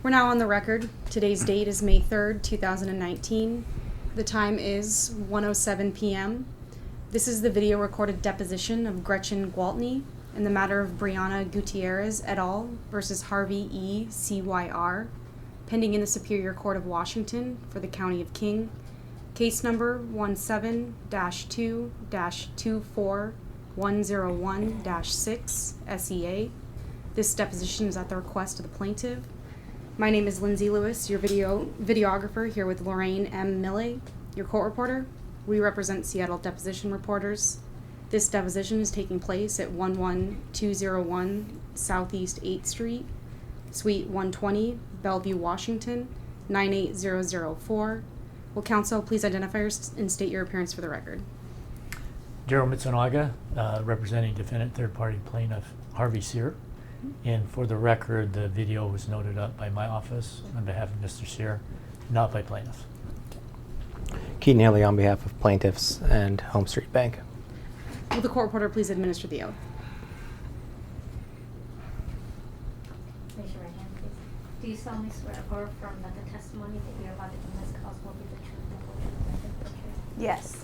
We're now on the record. Today's date is May 3rd, 2019. The time is 1:07 p.m. This is the video recorded deposition of Gretchen Gwaltney in the matter of Brianna Gutierrez et al. Versus Harvey E. CYR, pending in the Superior Court of Washington for the County of King. Case number 17-2-24101-6 SEA. This deposition is at the request of the plaintiff. My name is Lindsay Lewis, your videographer, here with Lorraine M. Millay, your court reporter. We represent Seattle Deposition Reporters. This deposition is taking place at 11201 Southeast 8th Street, Suite 120, Bellevue, Washington, 98004. Will counsel please identify and state your appearance for the record? Daryl Mitsunaga, representing defendant third-party plaintiff Harvey Sear. And for the record, the video was noted up by my office on behalf of Mr. Sear, not by plaintiffs. Keaton Haley on behalf of plaintiffs and Home Street Bank. Will the court reporter please administer the oath? Raise your right hand, please. Do you solemnly swear or affirm that the testimony that you are about to give in this cause will be the truth and whole truth and nothing but the truth? Yes.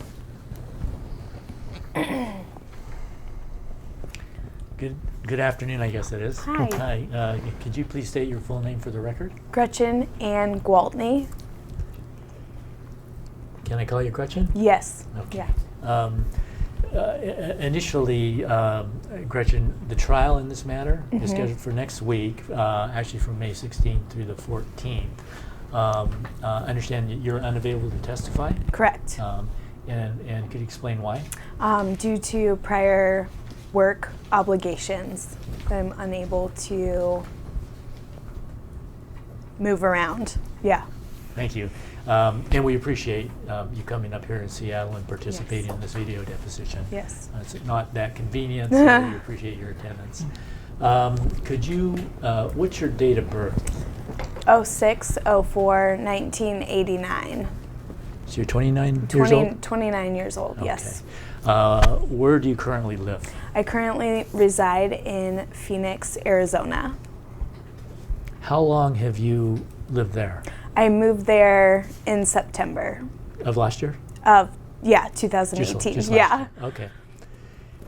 Good afternoon, I guess it is. Hi. Hi. Could you please state your full name for the record? Gretchen Ann Gwaltney. Can I call you Gretchen? Yes. Okay. Yeah. Initially, Gretchen, the trial in this matter is scheduled for next week, actually from May 16th through the 14th. I understand that you're unavailable to testify? Correct. And could you explain why? Due to prior work obligations, I'm unable to move around. Yeah. Thank you. And we appreciate you coming up here in Seattle and participating Yes. in this video deposition. Yes. It's not that convenient, so we appreciate your attendance. Could you, what's your date of birth? 06/04/1989. So you're 29 years old? 29 years old, yes. Okay. Where do you currently live? I currently reside in Phoenix, Arizona. How long have you lived there? I moved there in September Of last year? of, 2018. Just yeah. last year. Okay.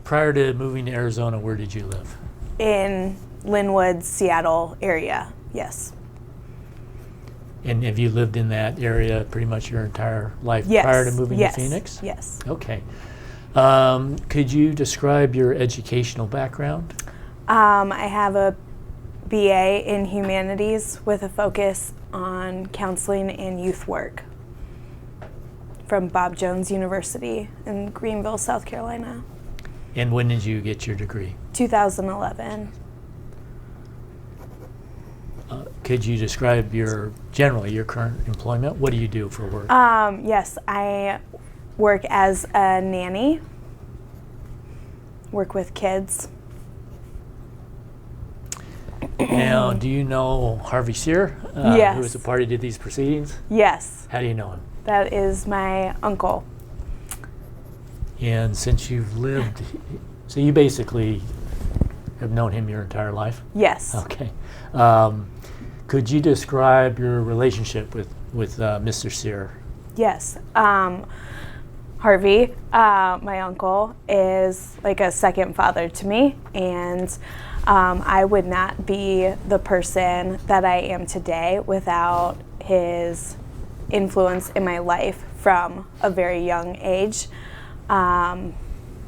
Prior to moving to Arizona, where did you live? In Linwood, Seattle area, yes. And have you lived in that area pretty much your entire life Yes. prior to moving yes. to Phoenix? Yes. Okay. Could you describe your educational background? I have a BA in humanities with a focus on counseling and youth work from Bob Jones University in Greenville, South Carolina. And when did you get your degree? 2011. Could you describe generally your current employment? What do you do for work? Yes, I work as a nanny, work with kids. Now, do you know Harvey Sear, Yes. who is a party to these proceedings? Yes, How do you know him? that is my uncle. And since you've lived, so you basically have known him your entire life? Yes. Okay. Could you describe your relationship with Mr. Sear? Yes. Harvey, my uncle, is like a second father to me, and I would not be the person that I am today without his influence in my life from a very young age.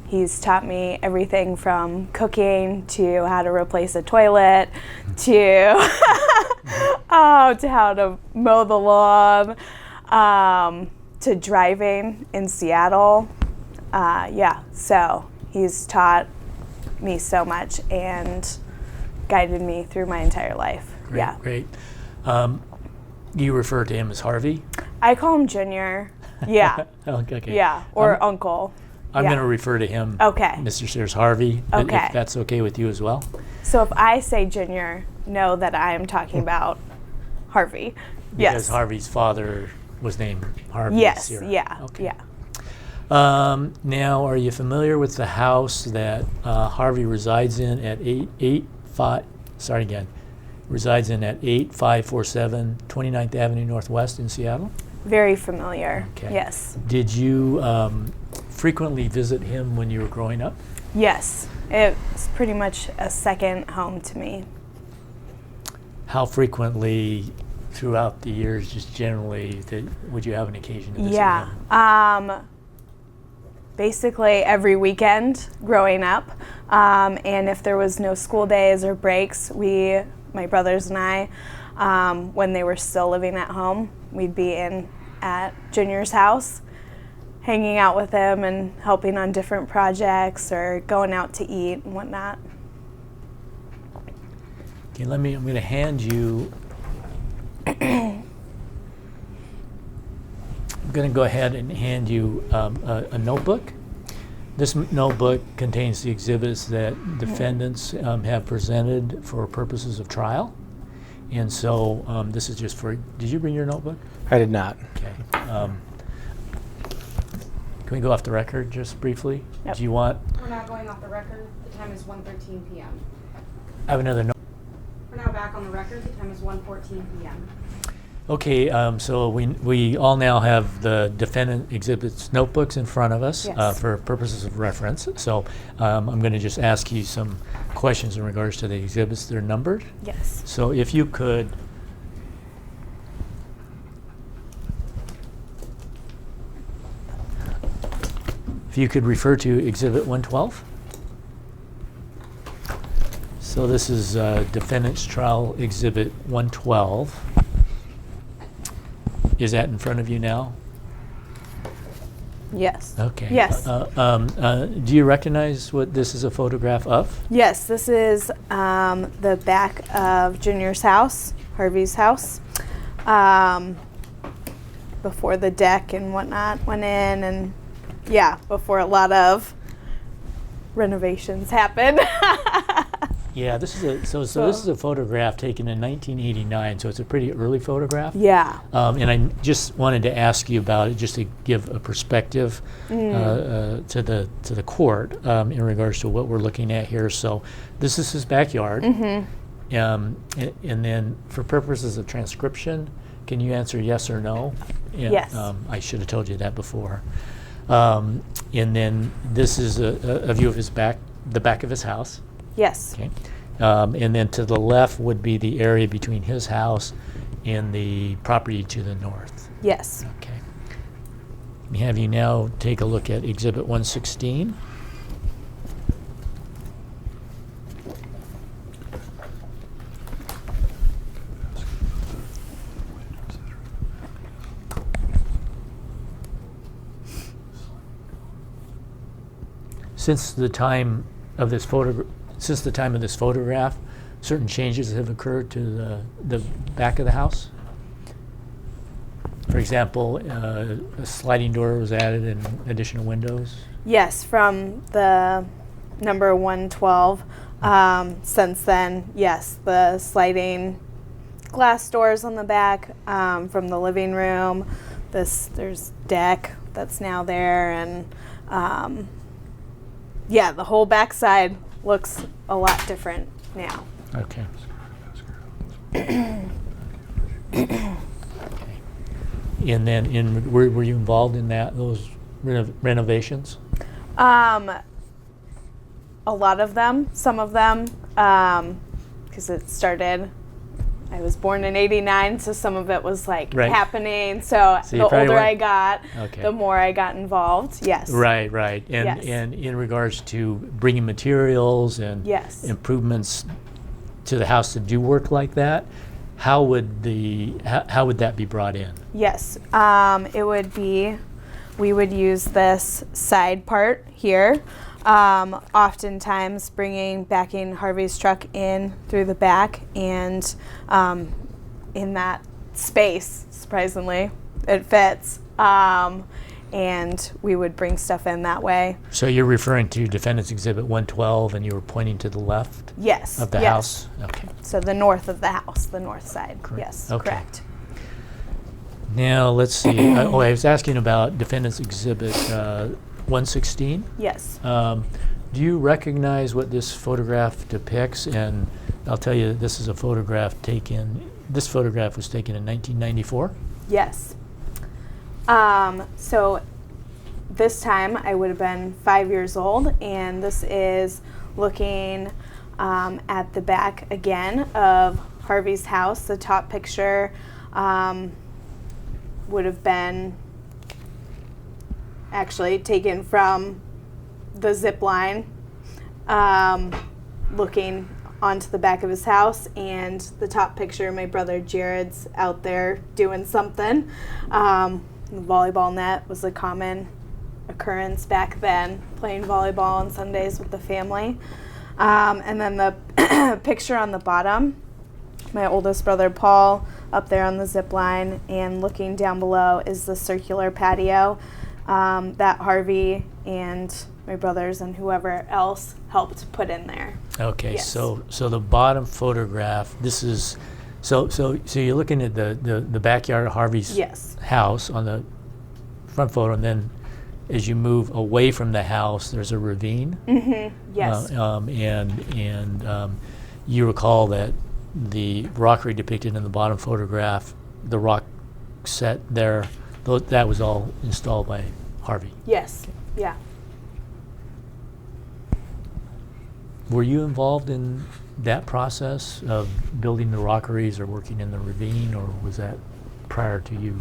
He's taught me everything from cooking to how to replace a toilet to to how to mow the lawn, to driving in Seattle. So he's taught me so much and guided me through my entire life. Great, yeah. Great. You refer to him as Harvey? I call him Junior. Yeah. Okay. Yeah. Or Uncle. I'm Yeah. going to refer to him, Okay. Mr. Sears, Harvey, Okay. if that's okay with you as well. So if I say Junior, know that I am talking about Harvey. Because Yes. Harvey's father was named Harvey Yes. Sear. Yeah. Okay. Yeah. Now, are you familiar with the house that Harvey resides in at 885? Sorry again. resides in at 8547 29th Avenue Northwest in Seattle. Very familiar. Okay. Yes. Did you frequently visit him when you were growing up? Yes. It's pretty much a second home to me. How frequently throughout the years, just generally, would you have an occasion to visit him? Basically every weekend growing up. And if there was no school days or breaks, my brothers and I, when they were still living at home, we'd be in at Junior's house, hanging out with him and helping on different projects or going out to eat and whatnot. Okay, I'm going to hand you. I'm going to go ahead and hand you a notebook. This notebook contains the exhibits that defendants have presented for purposes of trial. And so this is just for, did you bring your notebook? I did not. Okay. Can we go off the record just briefly? Yep. Do you want? We're not going off the record. The time is 1:13 p.m. I have another note. We're now back on the record. The time is 1:14 p.m. Okay, so we all now have the defendant exhibits notebooks in front of us Yes. for purposes of reference. So I'm going to just ask you some questions in regards to the exhibits. They're numbered. Yes. So if you could, refer to Exhibit 112. So this is Defendant's Trial Exhibit 112. Is that in front of you now? Yes. Okay. Yes. Do you recognize what this is a photograph of? Yes, this is the back of Junior's house, Harvey's house. Before the deck and whatnot went in, and before a lot of renovations happened. Yeah, this is this is a photograph taken in 1989, so it's a pretty early photograph. Yeah. And I just wanted to ask you about it, just to give a perspective to the court in regards to what we're looking at here. So this is his backyard, and then for purposes of transcription, can you answer yes or no? And, Yes. I should have told you that before. And then this is a view of the back of his house. Yes. Okay. And then to the left would be the area between his house and the property to the north. Yes. Okay. Let me have you now take a look at Exhibit 116. Since the time of this photograph, certain changes have occurred to the back of the house. For example, a sliding door was added and additional windows. Yes, from the number 112. Since then, yes, the sliding glass doors on the back from the living room. There's deck that's now there, and the whole backside looks a lot different now. Okay. And then, were you involved in those renovations? A lot of them, some of them, because it started. I was born in '89, so some of it was like happening. So the older I got, the more I got involved. Yes. Right. And in regards to bringing materials and improvements to the house to do work like that, how would that be brought in? Yes, it would be. We would use this side part here. Oftentimes backing Harvey's truck in through the back, and in that space, surprisingly, it fits. And we would bring stuff in that way. So you're referring to Defendant's Exhibit 112, and you were pointing to the left of the house? Okay. So the north of the house, the north side. Correct. Yes, Okay. correct. Now, let's see. I was asking about Defendant's Exhibit 116. Yes. Do you recognize what this photograph depicts, and I'll tell you, this is a photograph taken. This photograph was taken in 1994. Yes. So this time I would have been 5 years old, and this is looking at the back again of Harvey's house. The top picture would have been actually taken from the zip line, looking onto the back of his house, and the top picture, my brother Jared's out there doing something. The volleyball net was a common occurrence back then, playing volleyball on Sundays with the family. And then the picture on the bottom, my oldest brother Paul up there on the zip line, and looking down below is the circular patio that Harvey and my brothers and whoever else helped put in there. Okay, Yes. so the bottom photograph. This is so you're looking at the backyard of Harvey's Yes. house on the front photo, and then as you move away from the house, there's a ravine. Mm-hmm. Yes. And you recall that the rockery depicted in the bottom photograph, the rock set there, that was all installed by Harvey. Yes. Yeah. Were you involved in that process of building the rockeries or working in the ravine, or was that prior to you?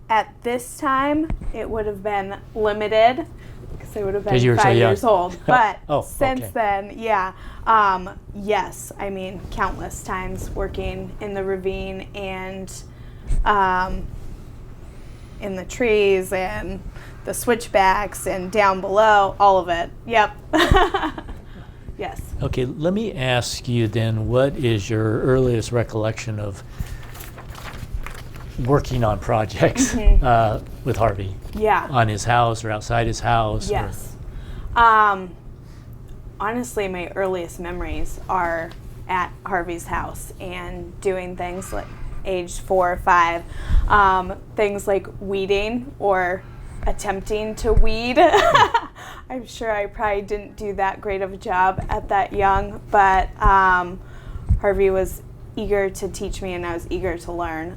At this time, it would have been limited because I would have 'Cause you been were so 5 young. years old. But Oh, since okay. then, yeah, yes, I mean, countless times working in the ravine and in the trees and the switchbacks and down below, all of it. Yep. Yes. Okay, let me ask you then, what is your earliest recollection of working on projects with Harvey? Yeah. On his house or outside his house? Yes. Honestly, my earliest memories are at Harvey's house and doing things like age 4 or 5, things like weeding or attempting to weed. I'm sure I probably didn't do that great of a job at that young, but Harvey was eager to teach me and I was eager to learn.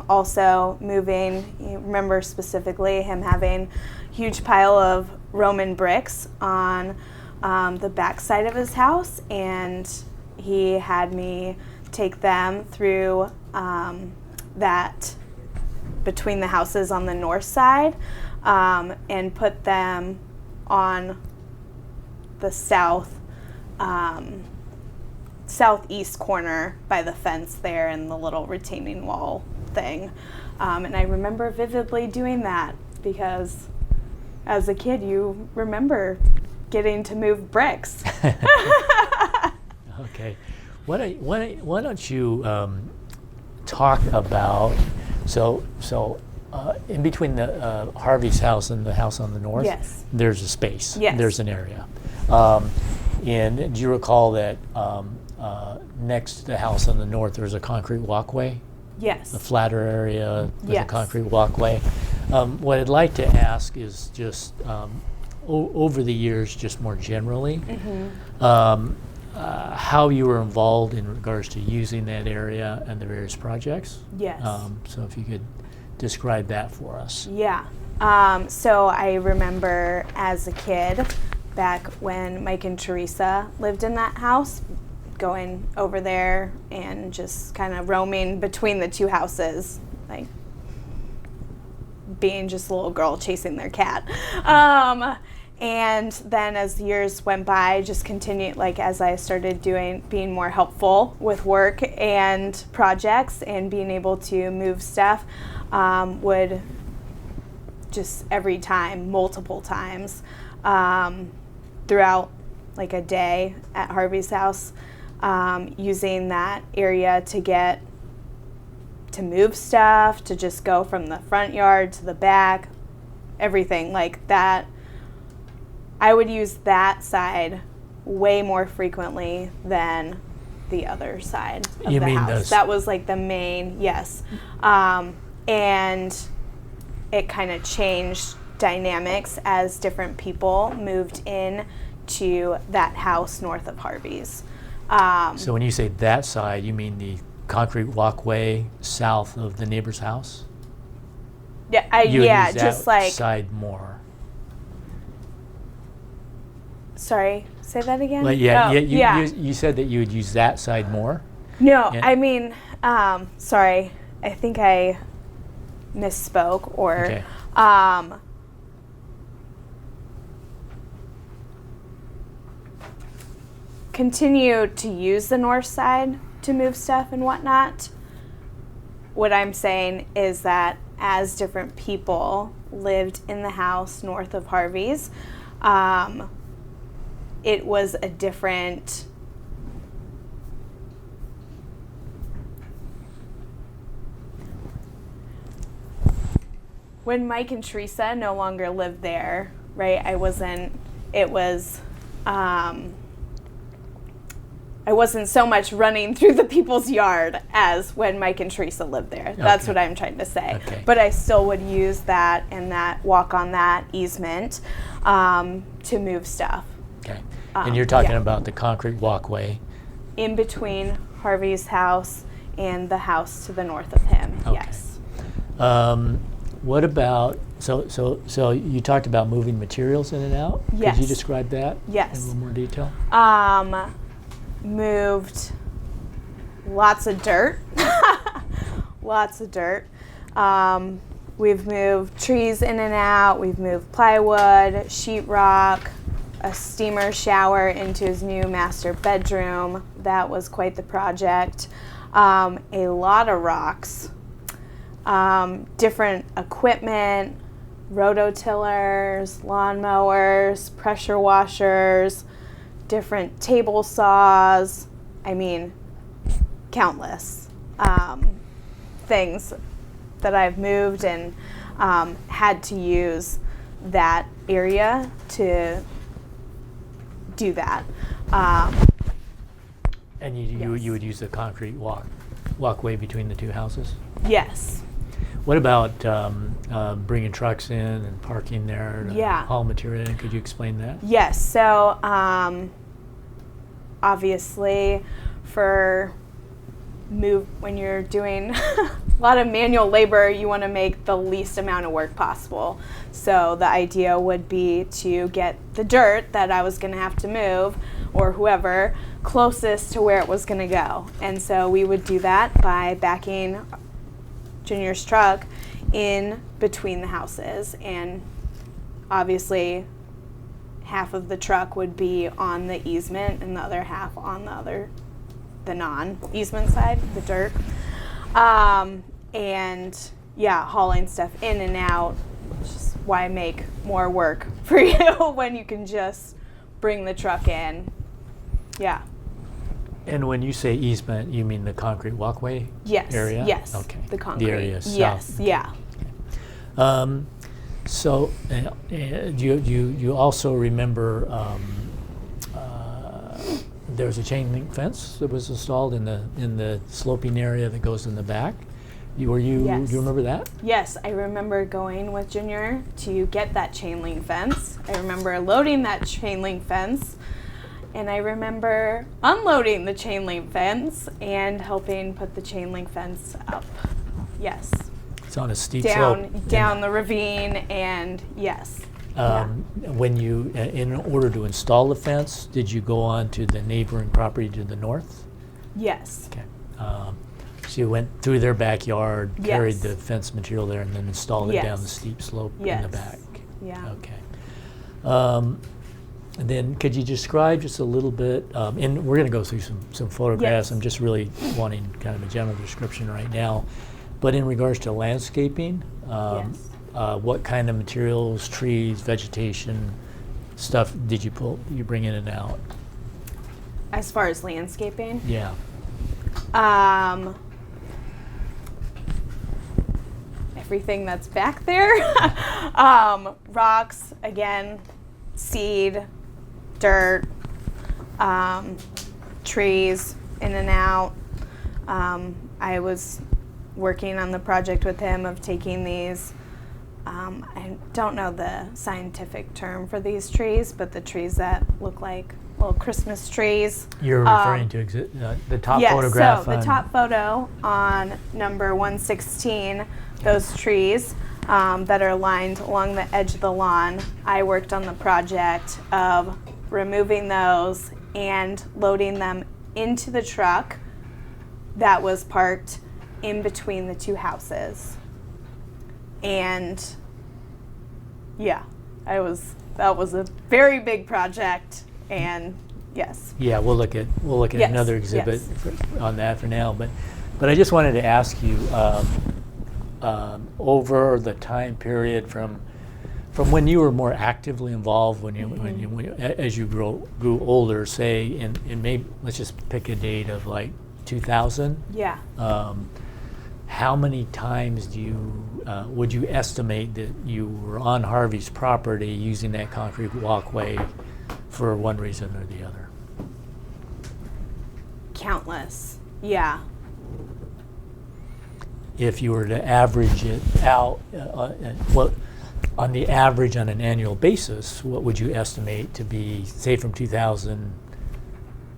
Also moving, you remember specifically him having a huge pile of Roman bricks on the back side of his house, and he had me take them through that between the houses on the north side and put them on the southeast corner by the fence there and the little retaining wall thing. And I remember vividly doing that because as a kid you remember getting to move bricks. Okay. Why don't you talk about, in between the Harvey's house and the house on the north, Yes. there's a space. Yes. There's an area. And do you recall that next to the house on the north, there's a concrete walkway? Yes. A flatter area with a Yes. concrete walkway. What I'd like to ask is just over the years, just more generally, how you were involved in regards to using that area and the various projects. Yes. So if you could describe that for us. Yeah. So I remember as a kid, back when Mike and Teresa lived in that house, going over there and just kind of roaming between the two houses, like being just a little girl chasing their cat. And then as the years went by, just continued, like as I started being more helpful with work and projects and being able to move stuff, would just every time, multiple times, throughout like a day at Harvey's house, using that area to move stuff, to just go from the front yard to the back, everything like that. I would use that side way more frequently than the other side of You the mean house. those- That was like the main, yes. And it kind of changed dynamics as different people moved in to that house north of Harvey's. So when you say that side, you mean the concrete walkway south of the neighbor's house? Yeah, You would yeah, use just that like. side more. Sorry, say that again. Like, yeah, Oh, you said that you would use that side more. No, Yeah. I mean, sorry, I think I misspoke or. Okay. Continue to use the north side to move stuff and whatnot. What I'm saying is that as different people lived in the house north of Harvey's, it was a different. When Mike and Teresa no longer lived there, right? I wasn't so much running through the people's yard as when Mike and Teresa lived there. That's Okay. what I'm trying to say. Okay. But I still would use that and that walk on that easement to move stuff Okay. And you're talking yeah. about the concrete walkway. in between Harvey's house and the house to the north of him. Okay. Yes. What about, so you talked about moving materials in and out? Could you Yes. describe that Yes. in a little more detail? Moved lots of dirt. Lots of dirt. We've moved trees in and out. We've moved plywood, sheetrock, a steamer shower into his new master bedroom. That was quite the project. A lot of rocks. Different equipment, rototillers, lawnmowers, pressure washers, different table saws. I mean, countless things that I've moved and had to use that area to do that. And you Yes. would use the concrete walkway between the two houses? Yes. What about bringing trucks in and parking there to Yeah. haul material in? Could you explain that? Yes. So obviously, when you're doing a lot of manual labor, you want to make the least amount of work possible. So the idea would be to get the dirt that I was going to have to move, or whoever, closest to where it was going to go. And so we would do that by backing Junior's truck in between the houses, and obviously half of the truck would be on the easement and the other half on the non-easement side, the dirt. And yeah, hauling stuff in and out, which is why make more work for you when you can just bring the truck in. Yeah. And when you say easement, you mean the concrete walkway Yes. area? Yes. Okay. The concrete. The area south. Yes. Yeah. So you also remember there was a chain link fence that was installed in the sloping area that goes in the back. Yes. Do you remember that? Yes, I remember going with Junior to get that chain link fence. I remember loading that chain link fence, and I remember unloading the chain link fence and helping put the chain link fence up. Yes. It's on a steep slope. Down the ravine, and yes. When you, in order to install the fence, did you go on to the neighboring property to the north? Yes. Okay. So you went through their backyard, carried Yes. the fence material there, and then installed it down the Yes. steep slope in Yes. the back. Yeah. Okay. And then could you describe just a little bit, and we're going to go through some photographs. Yes. I'm just really wanting kind of a general description right now. But in regards to landscaping, Yes. what kind of materials, trees, vegetation, stuff did you bring in and out? As far as landscaping, Yeah. everything that's back there. Rocks, again, seed, dirt, trees in and out. I was working on the project with him of taking these, I don't know the scientific term for these trees, but the trees that look like little Christmas trees. You're referring to the top Yes, photograph. so the top photo on number 116, those trees that are lined along the edge of the lawn, I worked on the project of removing those and loading them into the truck that was parked in between the two houses. And yeah, that was a very big project, and yes. Yeah, we'll look at Yes, another exhibit yes. on that for now. But I just wanted to ask you, over the time period from when you were more actively involved, as you grew older, say, in maybe let's just pick a date of like 2000. Yeah. How many times would you estimate that you were on Harvey's property using that concrete walkway for one reason or the other? Countless. Yeah. If you were to average it out, on the average on an annual basis, what would you estimate to be, say, from 2000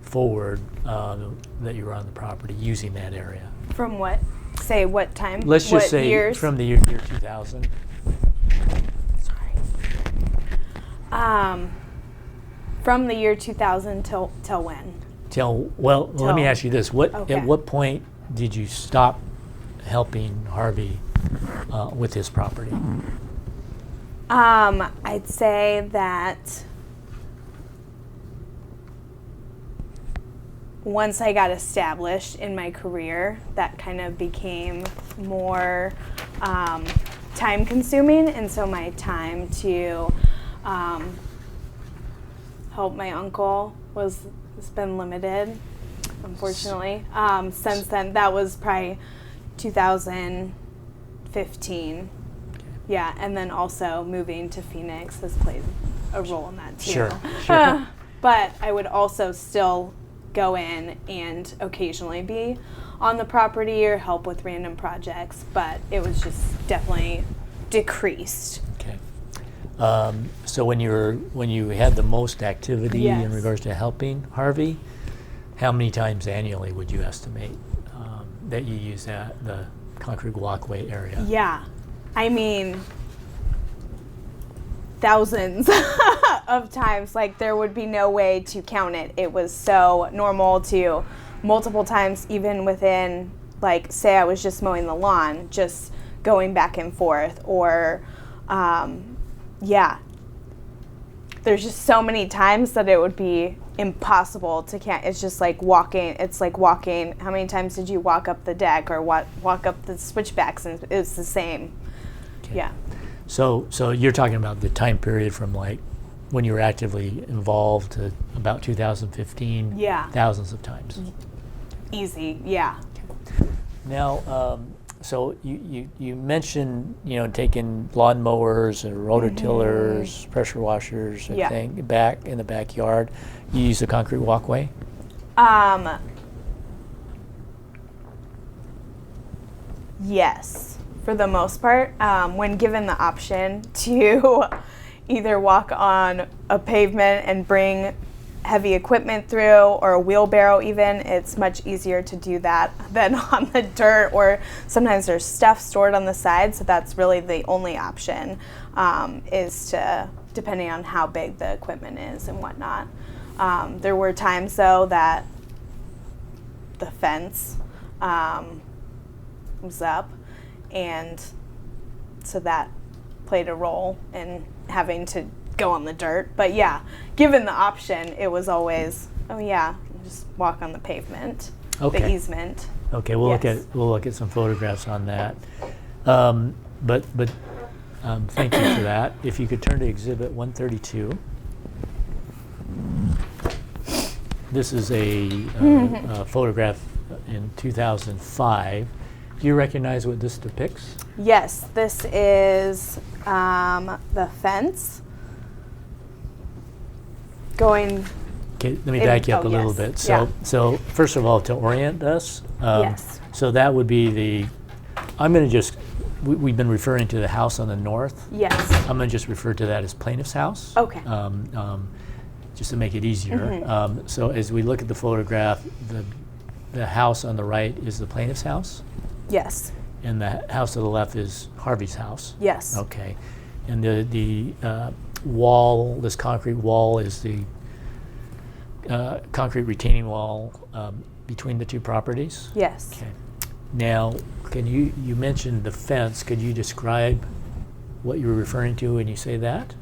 forward, that you were on the property using that area? From what? Say what time? Let's just what say years? from the year 2000. Sorry. From the year 2000 till when? Let me ask you this: Okay. at what point did you stop helping Harvey with his property? I'd say that once I got established in my career, that kind of became more time consuming, and so my time to help my uncle has been limited, unfortunately. Since then, that was probably 2015. Yeah, and then also moving to Phoenix has played a role in that too. Sure. But I would also still go in and occasionally be on the property or help with random projects, but it was just definitely decreased. Okay. So when you had the most activity Yes. in regards to helping Harvey, how many times annually would you estimate that you use the concrete walkway area? Yeah, I mean, thousands of times. Like, there would be no way to count it. It was so normal to multiple times, even within, like, say I was just mowing the lawn, just going back and forth, or yeah, there's just so many times that it would be impossible to count. It's just like walking. It's like walking. How many times did you walk up the deck or walk up the switchbacks? And it's the same. Okay. Yeah. So you're talking about the time period from like when you were actively involved to about 2015. Yeah. Thousands of times. Easy. Yeah. Now, so you mentioned, taking lawnmowers or rototillers, pressure washers, Yeah. back in the backyard. You use a concrete walkway? Yes, for the most part. When given the option to either walk on a pavement and bring heavy equipment through, or a wheelbarrow even, it's much easier to do that than on the dirt, or sometimes there's stuff stored on the side, so that's really the only option, is to, depending on how big the equipment is and whatnot. There were times though that the fence was up, and so that played a role in having to go on the dirt. But yeah, given the option, it was always, oh yeah, just walk on the pavement, Okay. the easement. Okay, we'll Yes. look at some photographs on that. But thank you for that. If you could turn to Exhibit 132. This is a photograph in 2005. Do you recognize what this depicts? Yes, this is the fence going. Okay, let me back you up a little yes. bit. Yeah. So first of all, to orient us, Yes. so that would be I'm going to just, we've been referring to the house on the north. Yes. I'm going to just refer to that as plaintiff's house. Okay. just to make it easier. Mhm. So as we look at the photograph, the house on the right is the plaintiff's house, Yes. and the house to the left is Harvey's house. Yes. Okay. And the wall, this concrete wall, is the concrete retaining wall between the two properties? Yes. Okay. Now, you mentioned the fence. Could you describe what you were referring to when you say that?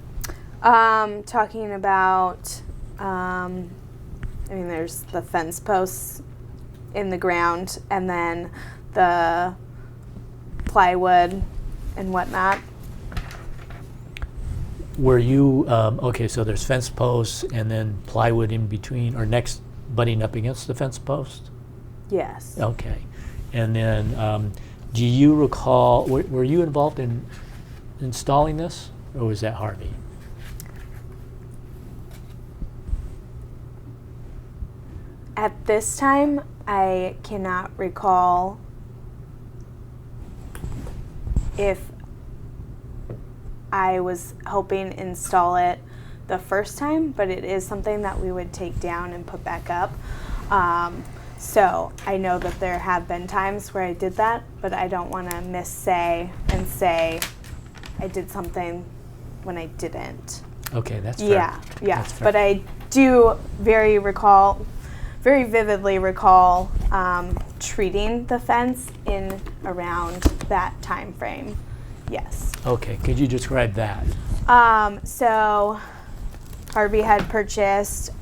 Talking about, there's the fence posts in the ground and then the plywood and whatnot. Were you, okay, so there's fence posts and then plywood in between, or next, butting up against the fence post? Yes. Okay. And then, do you recall, were you involved in installing this, or was that Harvey? At this time, I cannot recall if I was helping install it the first time, but it is something that we would take down and put back up. So I know that there have been times where I did that, but I don't want to missay and say I did something when I didn't. Okay, that's fair. Yeah, That's fair. but I do very vividly recall treating the fence in around that time frame. Yes. Okay, could you describe that? So Harvey had purchased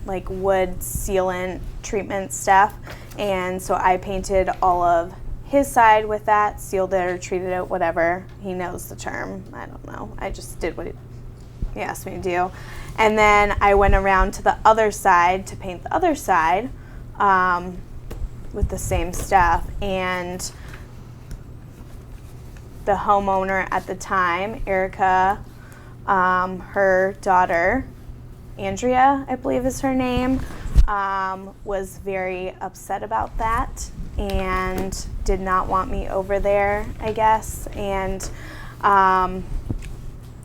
like wood sealant treatment stuff, and so I painted all of his side with that, sealed it or treated it, whatever. He knows the term. I don't know. I just did what he asked me to do. And then I went around to the other side to paint the other side with the same stuff. And the homeowner at the time, Erica, her daughter, Andrea, I believe is her name, was very upset about that and did not want me over there, I guess, and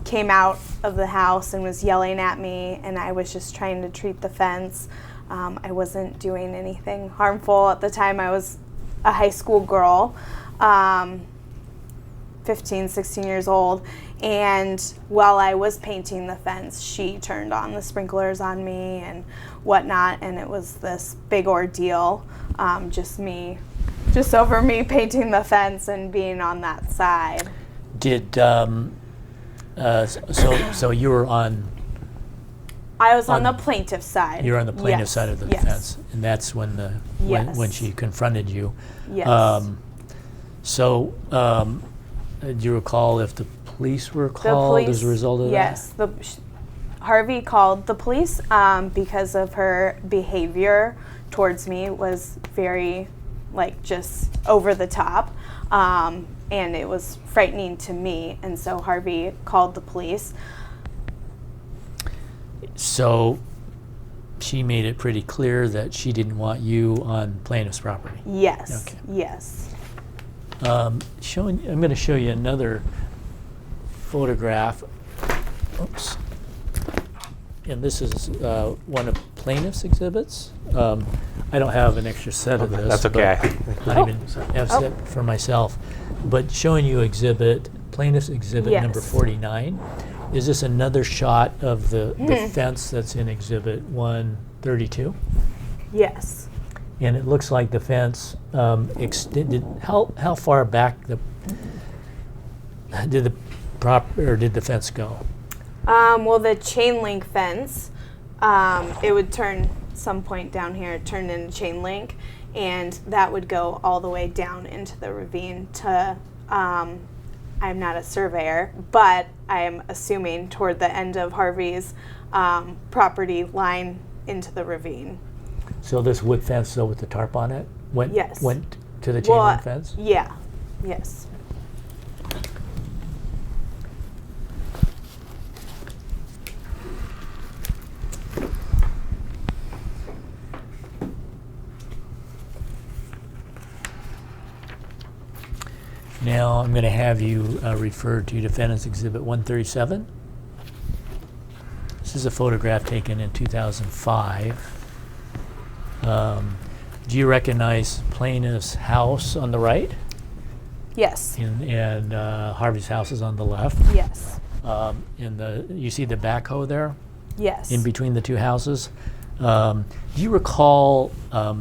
came out of the house and was yelling at me, and I was just trying to treat the fence. I wasn't doing anything harmful. At the time, I was a high school girl, 15, 16 years old, and while I was painting the fence, she turned on the sprinklers on me and whatnot, and it was this big ordeal, just over me painting the fence and being on that side. Did, so you were on... I was on the plaintiff's side. You were on the plaintiff's Yes. side of the Yes. fence, and that's when Yes. when she confronted you. Yes. Do you recall if the police were called as a result of yes, that? Harvey called the police because of her behavior towards me was very, just over the top, and it was frightening to me, and so Harvey called the police. So she made it pretty clear that she didn't want you on plaintiff's property. Yes. Okay. Yes. I'm going to show you another photograph. Oops. And this is one of plaintiff's exhibits. I don't have an extra set of this. That's okay. but I don't even have a set for myself. But showing you plaintiff's exhibit Yes. number 49. Is this another shot of the fence that's in exhibit 132? Yes. And it looks like the fence extended. How far back did the fence go? Well, the chain link fence, it would turn some point down here, turn into chain link, and that would go all the way down into the ravine to, I'm not a surveyor, but I am assuming toward the end of Harvey's property line into the ravine. So this wood fence, though, with the tarp on it, went to the chain link fence? Yeah. Yes. Now I'm going to have you refer to Defendant's Exhibit 137. This is a photograph taken in 2005. Do you recognize plaintiff's house on the right? Yes. And Harvey's house is on the left. Yes. You see the backhoe there Yes. in between the two houses. Do you recall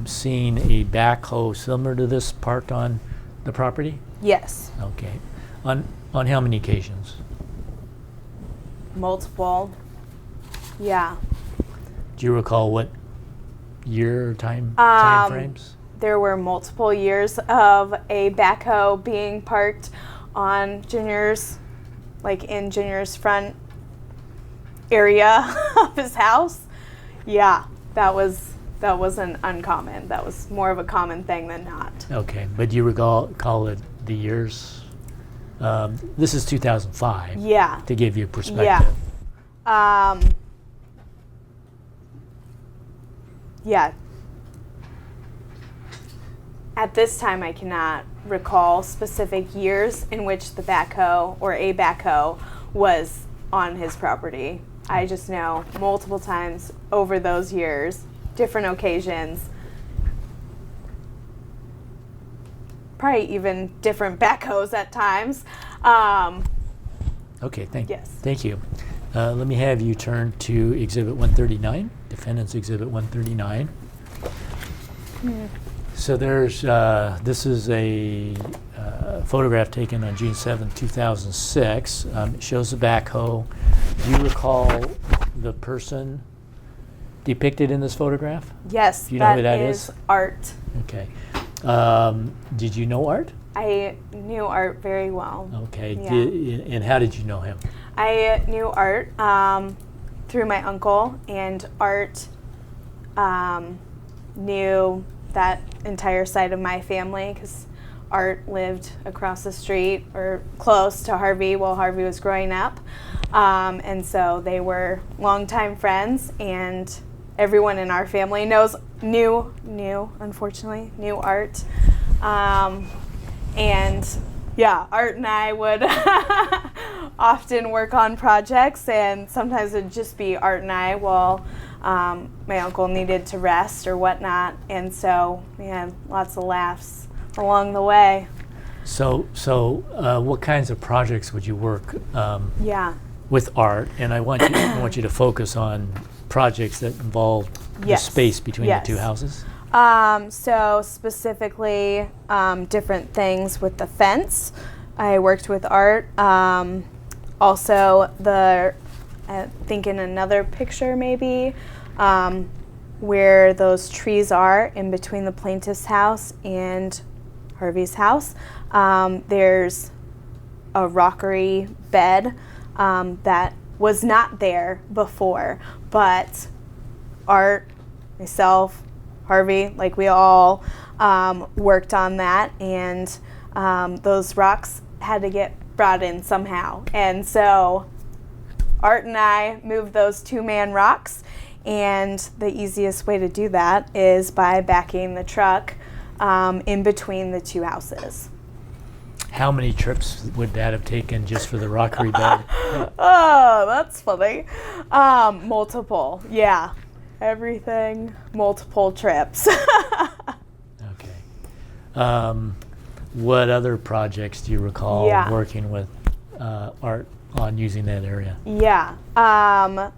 seeing a backhoe similar to this parked on the property? Yes. Okay. On how many occasions? Multiple. Yeah. Do you recall what year time frames? There were multiple years of a backhoe being parked on Junior's, like in Junior's front area of his house. Yeah, that wasn't uncommon. That was more of a common thing than not. Okay, but do you recall it the years? This is 2005. Yeah. To give you perspective. Yeah. Yeah. At this time, I cannot recall specific years in which the backhoe or a backhoe was on his property. I just know multiple times over those years, different occasions, probably even different backhoes at times. Okay, Yes. thank you. Let me have you turn to Exhibit 139, Defendant's Exhibit 139. So this is a photograph taken on June 7, 2006. It shows the backhoe. Do you recall the person depicted in this photograph? Yes, Do you know who that is is? Art. Okay. Did you know Art? I knew Art very well. Okay. Yeah. And how did you know him? I knew Art through my uncle, and Art knew that entire side of my family because Art lived across the street or close to Harvey while Harvey was growing up. And so they were longtime friends, and everyone in our family knew Art. And yeah, Art and I would often work on projects, and sometimes it'd just be Art and I while my uncle needed to rest or whatnot. And so we had lots of laughs along the way. So what kinds of projects would you work Yeah. with Art? And I want you to focus on projects that involve Yes. the space between Yes. the two houses. So specifically, different things with the fence. I worked with Art. Also, I think in another picture maybe, where those trees are in between the plaintiff's house and Harvey's house, there's a rockery bed that was not there before, but Art, myself, Harvey, like we all worked on that, and those rocks had to get brought in somehow. And so Art and I moved those 2-man rocks, and the easiest way to do that is by backing the truck in between the two houses. How many trips would that have taken just for the rockery bed? Oh, that's funny. Multiple, yeah. Everything, multiple trips. Okay. What other projects do you recall Yeah. working with Art on using that area? Yeah. A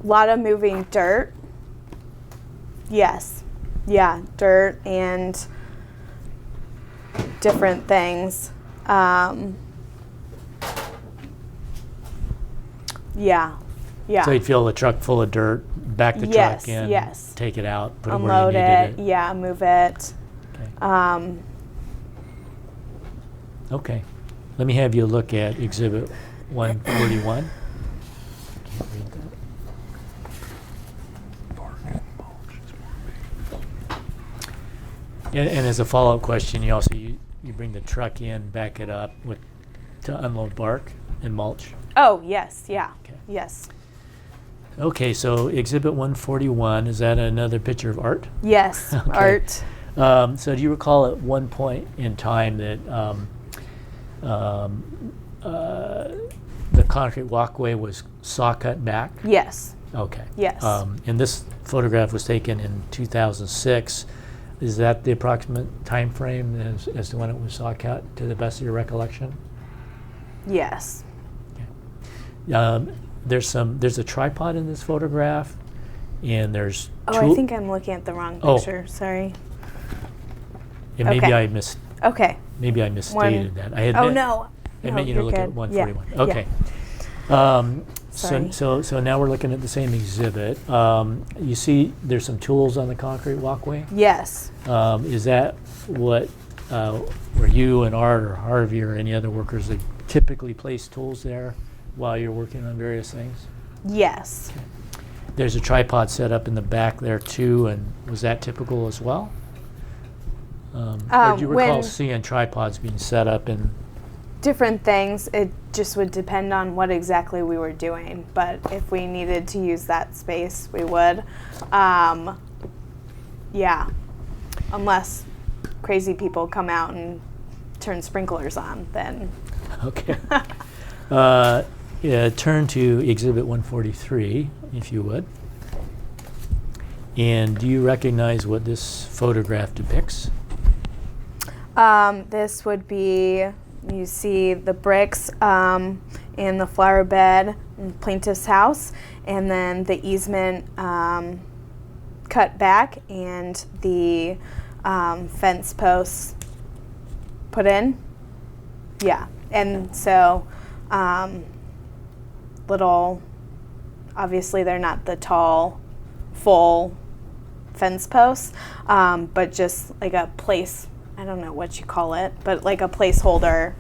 lot of moving dirt. Yes. Yeah, dirt and different things. Yeah. Yeah. So you'd fill a truck full of dirt, back the Yes, truck in, yes. take it out, put it where you Unload needed it. Yeah, move it. Okay. Okay. Let me have you look at Exhibit 141. Can't read that. And as a follow-up question, you bring the truck in, back it up to unload bark and mulch. Oh, yes. Yeah. Okay. Yes. Okay, so Exhibit 141, is that another picture of Art? Yes. Okay. Art. So do you recall at one point in time that the concrete walkway was saw cut back? Yes. Okay. Yes. And this photograph was taken in 2006. Is that the approximate time frame as to when it was saw cut, to the best of your recollection? Yes. There's a tripod in this photograph, and there's Oh, I think I'm looking at the wrong Oh. picture. Sorry. and maybe okay. I Okay. misstated that. I had Oh no. I No, meant you to you're look at good. 141. Yeah. Okay. Sorry. So now we're looking at the same exhibit. You see there's some tools on the concrete walkway. Yes. Is that what where you and Art or Harvey or any other workers that typically place tools there while you're working on various things? Yes. There's a tripod set up in the back there too, and was that typical as well? Or do you recall when- seeing tripods being set up in? Different things. It just would depend on what exactly we were doing. But if we needed to use that space, we would. Yeah. Unless crazy people come out and turn sprinklers on, then. Okay. Yeah, turn to Exhibit 143, if you would. And do you recognize what this photograph depicts? This would be, you see the bricks in the flower bed in plaintiff's house, and then the easement cut back and the fence posts put in. Yeah, and so little, obviously they're not the tall, full fence posts, but just like a place, I don't know what you call it, but like a placeholder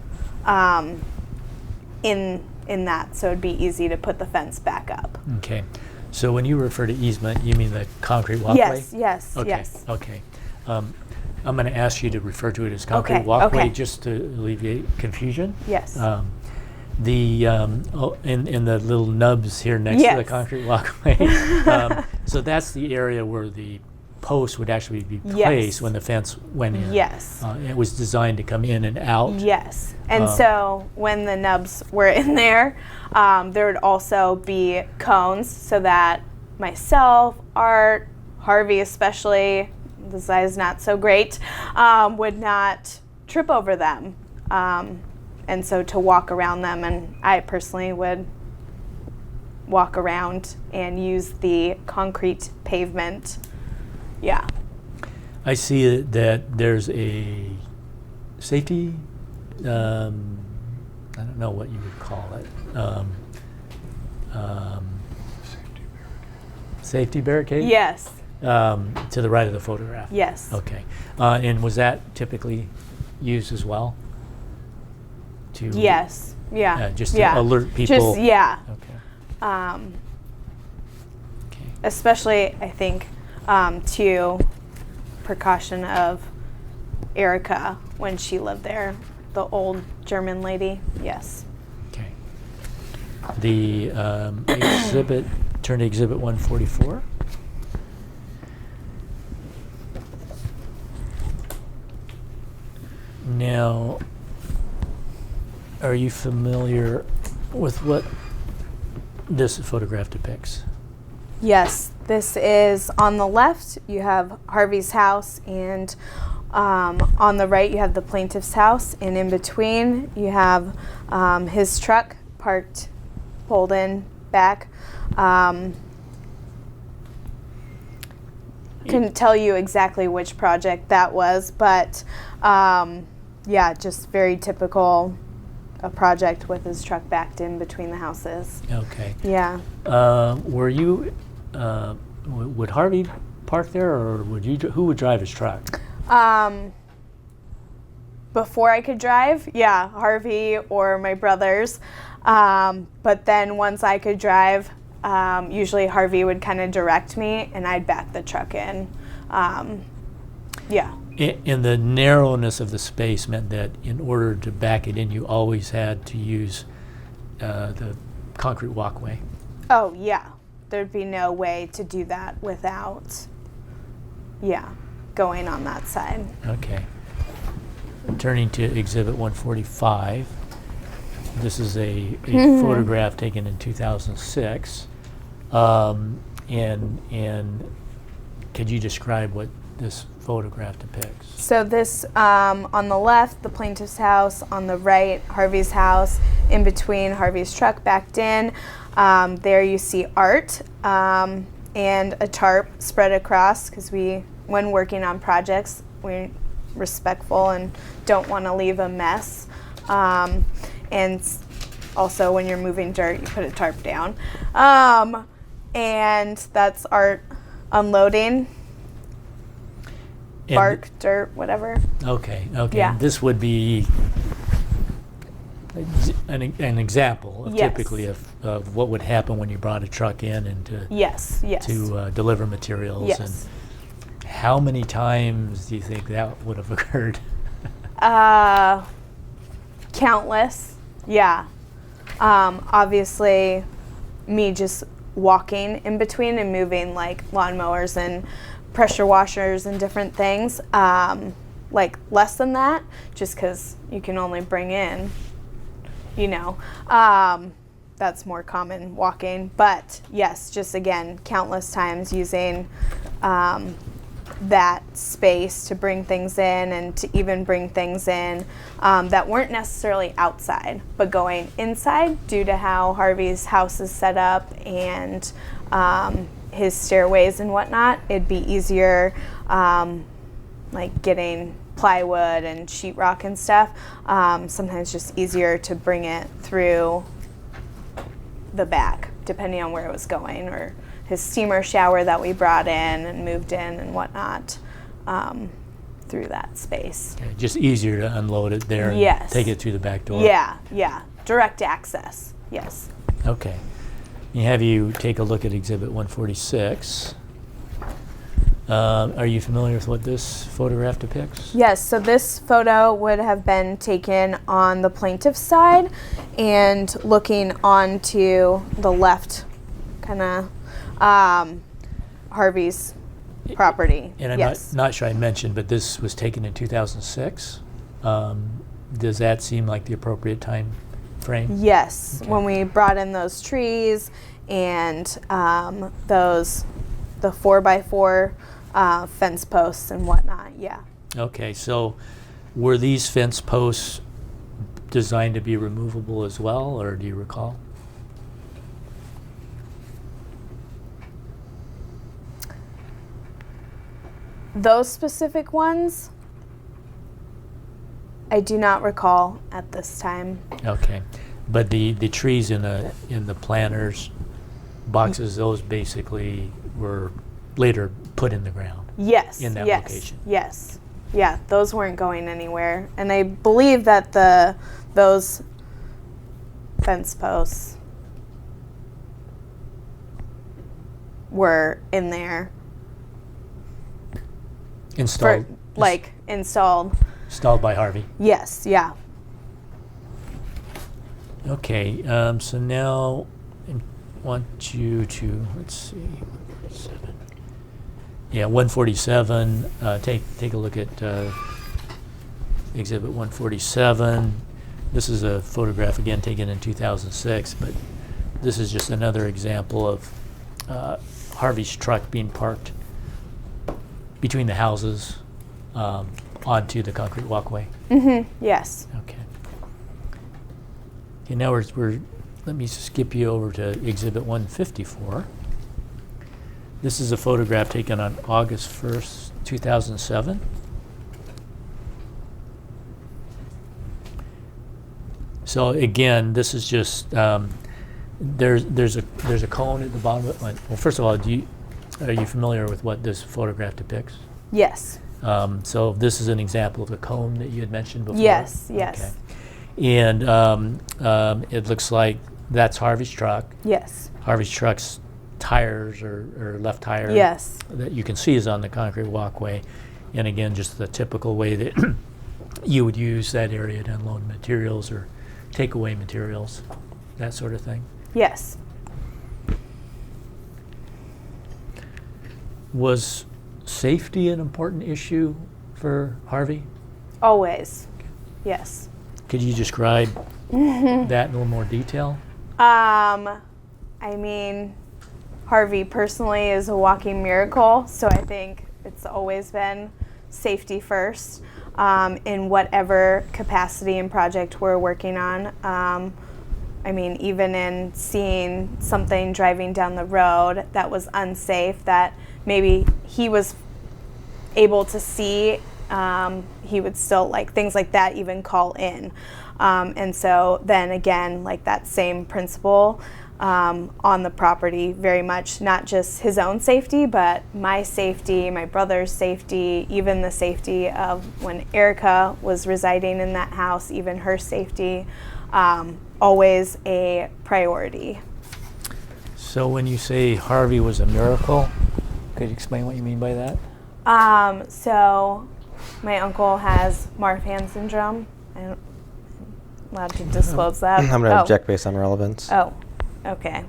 in that, so it'd be easy to put the fence back up. Okay. So when you refer to easement, you mean the concrete walkway? Yes, yes, Okay. yes. Okay. I'm going to ask you to refer to it as concrete Okay, walkway okay. just to alleviate confusion. Yes. In the little nubs here next to the Yes. concrete walkway. So that's the area where the post would actually be placed Yes. when the fence went in. Yes. It was designed to come in and out. Yes. And so when the nubs were in there, there would also be cones so that myself, Art, Harvey especially, the size not so great, would not trip over them. And so to walk around them, and I personally would walk around and use the concrete pavement. Yeah. I see that there's a safety, I don't know what you would call it. Safety barricade? Yes. To the right of the photograph? Yes. Okay. And was that typically used as well? To Yes. Yeah. just to yeah. alert people? Just, yeah. Okay. Okay. Especially, I think, to precaution of Erica when she lived there, the old German lady. Yes. Okay. The exhibit, turn to Exhibit 144. Now, are you familiar with what this photograph depicts? Yes, this is on the left, you have Harvey's house, and on the right, you have the plaintiff's house, and in between, you have his truck parked, pulled in back. Couldn't tell you exactly which project that was, but yeah, just very typical, a project with his truck backed in between the houses. Okay. Yeah. Were you, would Harvey park there, or would you, who would drive his truck? Before I could drive, yeah, Harvey or my brothers. But then once I could drive, usually Harvey would kind of direct me and I'd back the truck in. Yeah. And the narrowness of the space meant that in order to back it in, you always had to use the concrete walkway. Oh, yeah. There'd be no way to do that without, yeah, going on that side. Okay. Turning to Exhibit 145. This is a photograph taken in 2006. And could you describe what this photograph depicts? So this, on the left, the plaintiff's house. On the right, Harvey's house. In between, Harvey's truck backed in. There you see art and a tarp spread across, because when working on projects, we're respectful and don't want to leave a mess. And also, when you're moving dirt, you put a tarp down. And that's art unloading. And Bark, dirt, whatever. Okay. Yeah. This would be an example of Yes. typically of what would happen when you brought a truck in and Yes, yes. to deliver materials. Yes. And how many times do you think that would have occurred? Countless, yeah. Obviously, me just walking in between and moving like lawnmowers and pressure washers and different things. Like less than that, just because you can only bring in, that's more common walking. But yes, just again, countless times using that space to bring things in, and to even bring things in that weren't necessarily outside, but going inside due to how Harvey's house is set up and his stairways and whatnot. It'd be easier, like getting plywood and sheetrock and stuff. Sometimes just easier to bring it through the back, depending on where it was going, or his steamer shower that we brought in and moved in and whatnot, through that space. Okay, just easier to unload it there and Yes. take it through the back door? Yeah. Direct access, yes. Okay. And have you take a look at Exhibit 146. Are you familiar with what this photograph depicts? Yes, so this photo would have been taken on the plaintiff's side and looking onto the left, kind of Harvey's property. And I'm yes. not sure I mentioned, but this was taken in 2006. Does that seem like the appropriate time frame? Yes, Okay. when we brought in those trees and the 4x4 fence posts and whatnot, yeah. Okay, so were these fence posts designed to be removable as well, or do you recall? Those specific ones, I do not recall at this time. Okay, but the trees in the planters boxes, those basically were later put in the ground. Yes. In that yes, location. Yes. Yeah, those weren't going anywhere, and I believe that those fence posts were in there Installed, installed. installed by Harvey. Yes. Yeah. Okay, so now I want you to, let's see, 147. Take a look at Exhibit 147. This is a photograph, again, taken in 2006, but this is just another example of Harvey's truck being parked between the houses onto the concrete walkway. Mm-hmm. Yes. Okay. Okay, now let me skip you over to Exhibit 154. This is a photograph taken on August 1st, 2007. So again, this is just there's a cone at the bottom of it. Well, first of all, are you familiar with what this photograph depicts? Yes. So this is an example of the cone that you had mentioned before? Yes, yes. Okay. And it looks like that's Harvey's truck. Yes. Harvey's truck's tires or left tire Yes. that you can see is on the concrete walkway. And again, just the typical way that you would use that area to unload materials or take away materials, that sort of thing. Yes. Was safety an important issue for Harvey? Always. Yes. Could you describe that in a little more detail? I mean, Harvey personally is a walking miracle, so I think it's always been safety first in whatever capacity and project we're working on. I mean, even in seeing something driving down the road that was unsafe that maybe he was able to see, he would still, like, things like that even call in. And so then again, like that same principle on the property, very much not just his own safety, but my safety, my brother's safety, even the safety of when Erica was residing in that house, even her safety, always a priority. So when you say Harvey was a miracle, could you explain what you mean by that? So my uncle has Marfan syndrome. I'm allowed to disclose that. I'm going to object based on relevance. Oh, okay.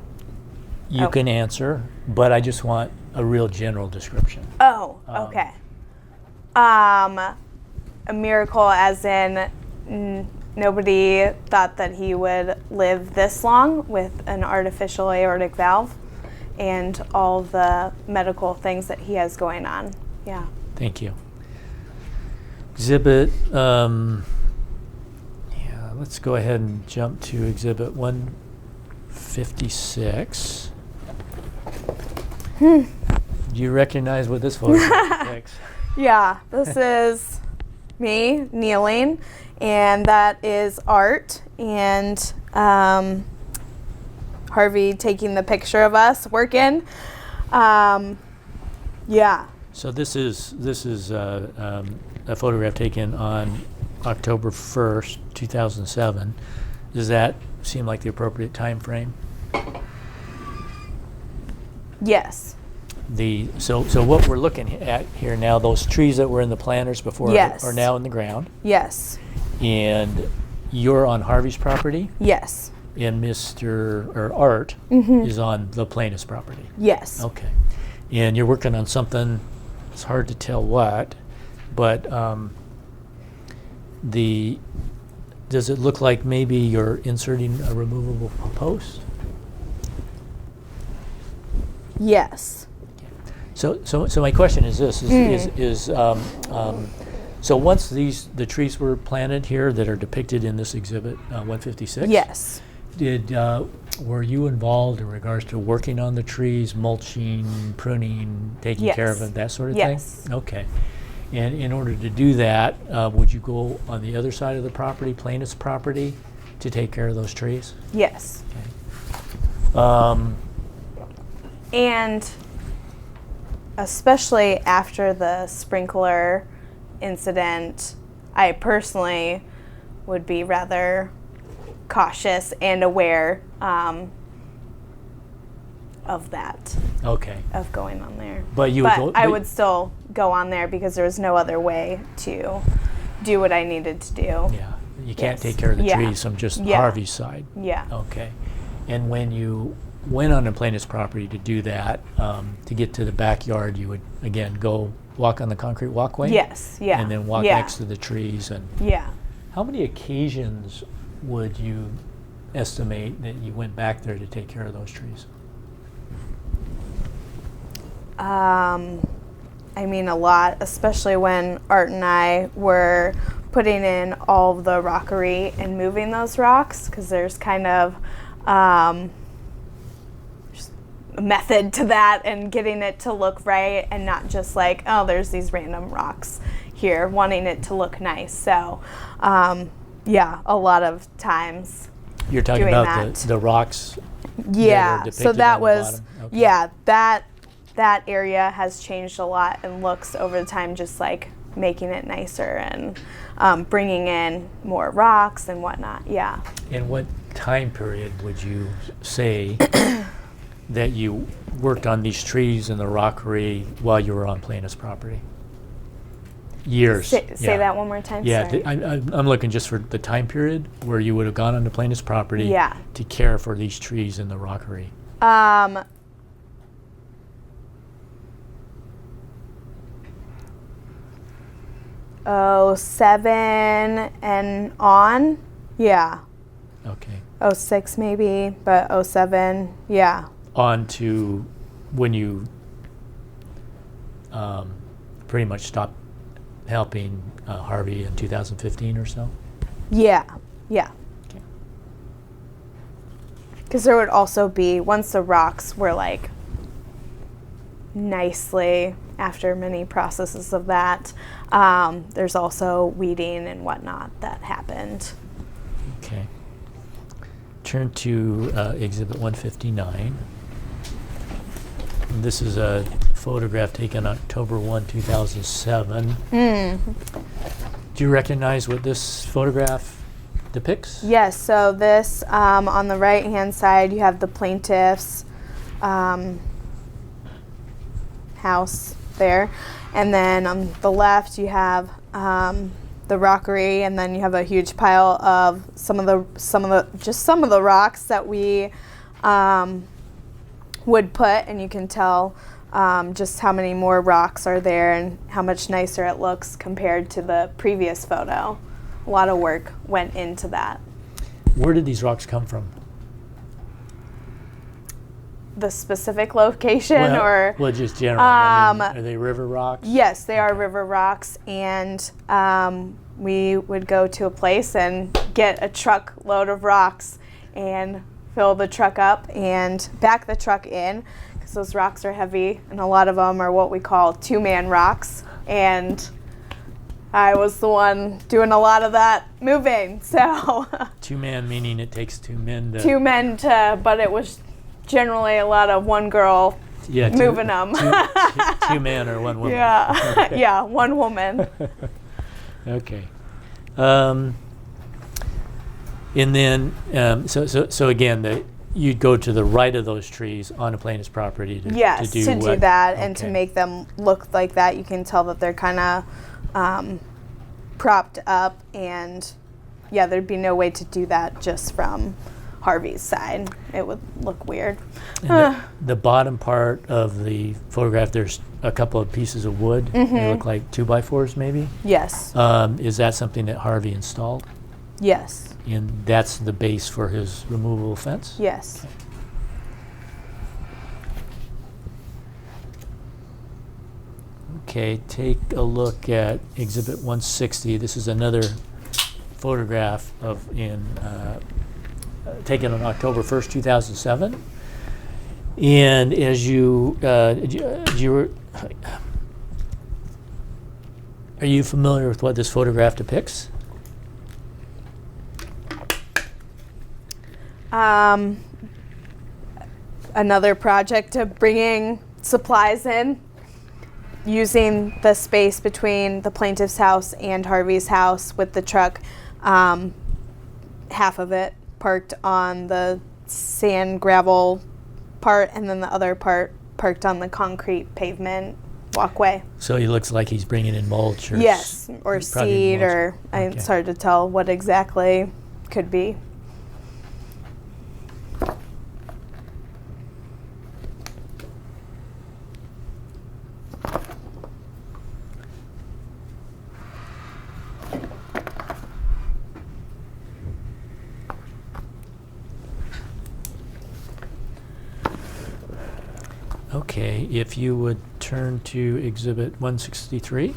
You can answer, but I just want a real general description. Oh, okay. A miracle as in nobody thought that he would live this long with an artificial aortic valve and all the medical things that he has going on. Yeah. Thank you. Exhibit, let's go ahead and jump to Exhibit 156. Do you recognize what this photo depicts? Yeah, this is me kneeling, and that is Art, and Harvey taking the picture of us working. Yeah. So this is a photograph taken on October 1st, 2007. Does that seem like the appropriate time frame? Yes. So what we're looking at here now, those trees that were in the planters before Yes. are now in the ground, Yes. and you're on Harvey's property, Yes. and Art is on the plaintiff's property. Yes. Okay, and you're working on something. It's hard to tell what, but does it look like maybe you're inserting a removable post? Yes. So my question is this: so once the trees were planted here that are depicted in this exhibit 156, Yes. Were you involved in regards to working on the trees, mulching, pruning, taking care of Yes. it, that sort of Yes. thing? Okay. And in order to do that, would you go on the other side of the property, plaintiff's property, to take care of those trees? Yes. Okay. And especially after the sprinkler incident, I personally would be rather cautious and aware of that, Okay. of going on there. But you would go- I but- would still go on there because there was no other way to do what I needed to do. Yeah. You can't Yes. take care of the Yeah. trees from just Yeah. Harvey's side. Yeah. Okay. And when you went on the plaintiff's property to do that, to get to the backyard, you would, again, go walk on the concrete walkway? Yes. Yeah. And then walk Yeah. next to the trees. And Yeah. how many occasions would you estimate that you went back there to take care of those trees? I mean, a lot, especially when Art and I were putting in all of the rockery and moving those rocks, because there's kind of just a method to that and getting it to look right and not just like, oh, there's these random rocks here, wanting it to look nice. So, yeah, a lot of times. You're talking Doing about that. the rocks? Yeah, depicted so that on the was, bottom? Okay. yeah, that area has changed a lot and looks over the time just like making it nicer and bringing in more rocks and whatnot, yeah. In what time period would you say that you worked on these trees and the rockery while you were on plaintiff's property? Years. Say yeah. that one more time, Yeah, sorry. I'm looking just for the time period where you would have gone on the plaintiff's property Yeah. to care for these trees in the rockery. 07 and on, Yeah. Okay. 06 maybe, but 07, yeah. On to when you pretty much stopped helping Harvey in 2015 or so? Yeah, yeah. Okay. Because there would also be, once the rocks were like nicely, after many processes of that, there's also weeding and whatnot that happened. Okay. Turn to Exhibit 159. And this is a photograph taken October 1, 2007. Do you recognize what this photograph depicts? Yes, so this, on the right-hand side, you have the plaintiff's house there. And then on the left, you have the rockery, and then you have a huge pile of some of the rocks that we would put, and you can tell just how many more rocks are there and how much nicer it looks compared to the previous photo. A lot of work went into that. Where did these rocks come from? The specific location, or well, just generally. I mean, are they river rocks? yes, they are river rocks, and we would go to a place and get a truckload of rocks and fill the truck up and back the truck in, because those rocks are heavy, and a lot of them are what we call two-man rocks, and I was the one doing a lot of that moving. So Two-man meaning it takes two men to... two men to, but it was generally a lot of one girl moving them. Two men or one woman. Yeah, Okay. yeah, one woman. Okay. And then, so again, you'd go to the right of those trees on the plaintiff's property to Yes, do to what? do that and to Okay. make them look like that. You can tell that they're kind of propped up, and yeah, there'd be no way to do that just from Harvey's side. It would look weird. And the bottom part of the photograph, there's a couple of pieces of wood. They look like 2x4s maybe. Yes, Is that something that Harvey installed? yes, And that's the base for his removable fence? yes. Okay, take a look at Exhibit 160. This is another photograph taken on October 1st, 2007. And as are you familiar with what this photograph depicts? Another project of bringing supplies in, using the space between the plaintiff's house and Harvey's house with the truck, half of it parked on the sand gravel part, and then the other part parked on the concrete pavement walkway. So he looks like he's bringing in mulch or Yes, or probably seed, mulch. or Okay. it's hard to tell what exactly could be. Okay, if you would turn to Exhibit 163.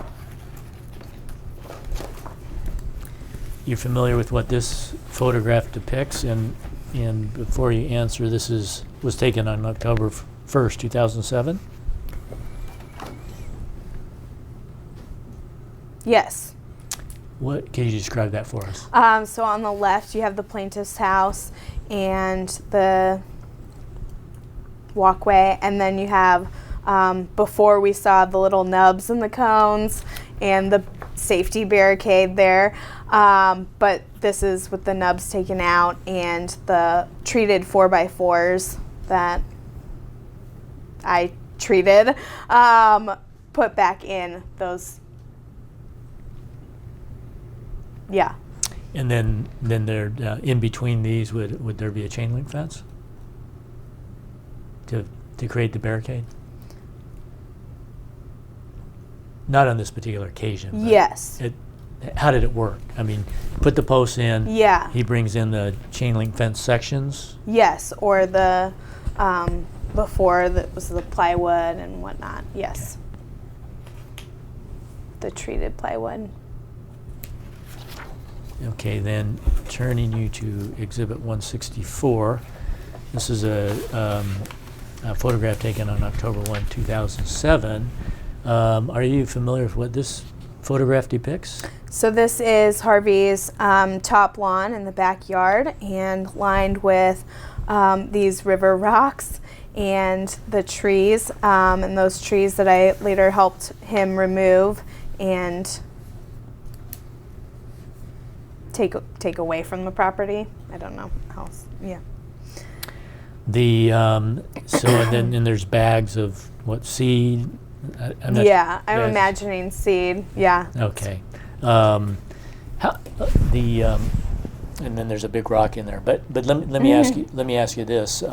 You're familiar with what this photograph depicts, and before you answer, was taken on October 1st, 2007. Yes. What can you describe that for us? So on the left, you have the plaintiff's house and the walkway, and then you have, before we saw the little nubs and the cones and the safety barricade there, but this is with the nubs taken out and the treated 4x4s that I treated, put back in those. Yeah. And then there, in between these, would there be a chain link fence to create the barricade? Not on this particular occasion. But Yes. how did it work? I mean, put the posts in. Yeah. He brings in the chain link fence sections. Yes, or the before that was the plywood and whatnot. Yes. The treated plywood. Okay, then turning you to Exhibit 164. This is a photograph taken on October 1, 2007. Are you familiar with what this photograph depicts? So this is Harvey's top lawn in the backyard, and lined with these river rocks and the trees, and those trees that I later helped him remove and take away from the property. I don't know how else. Yeah. The so and then there's bags of what, seed? I'm not Yeah, I'm yes. imagining seed. Yeah. Okay. How the and then there's a big rock in there. But let me ask you this.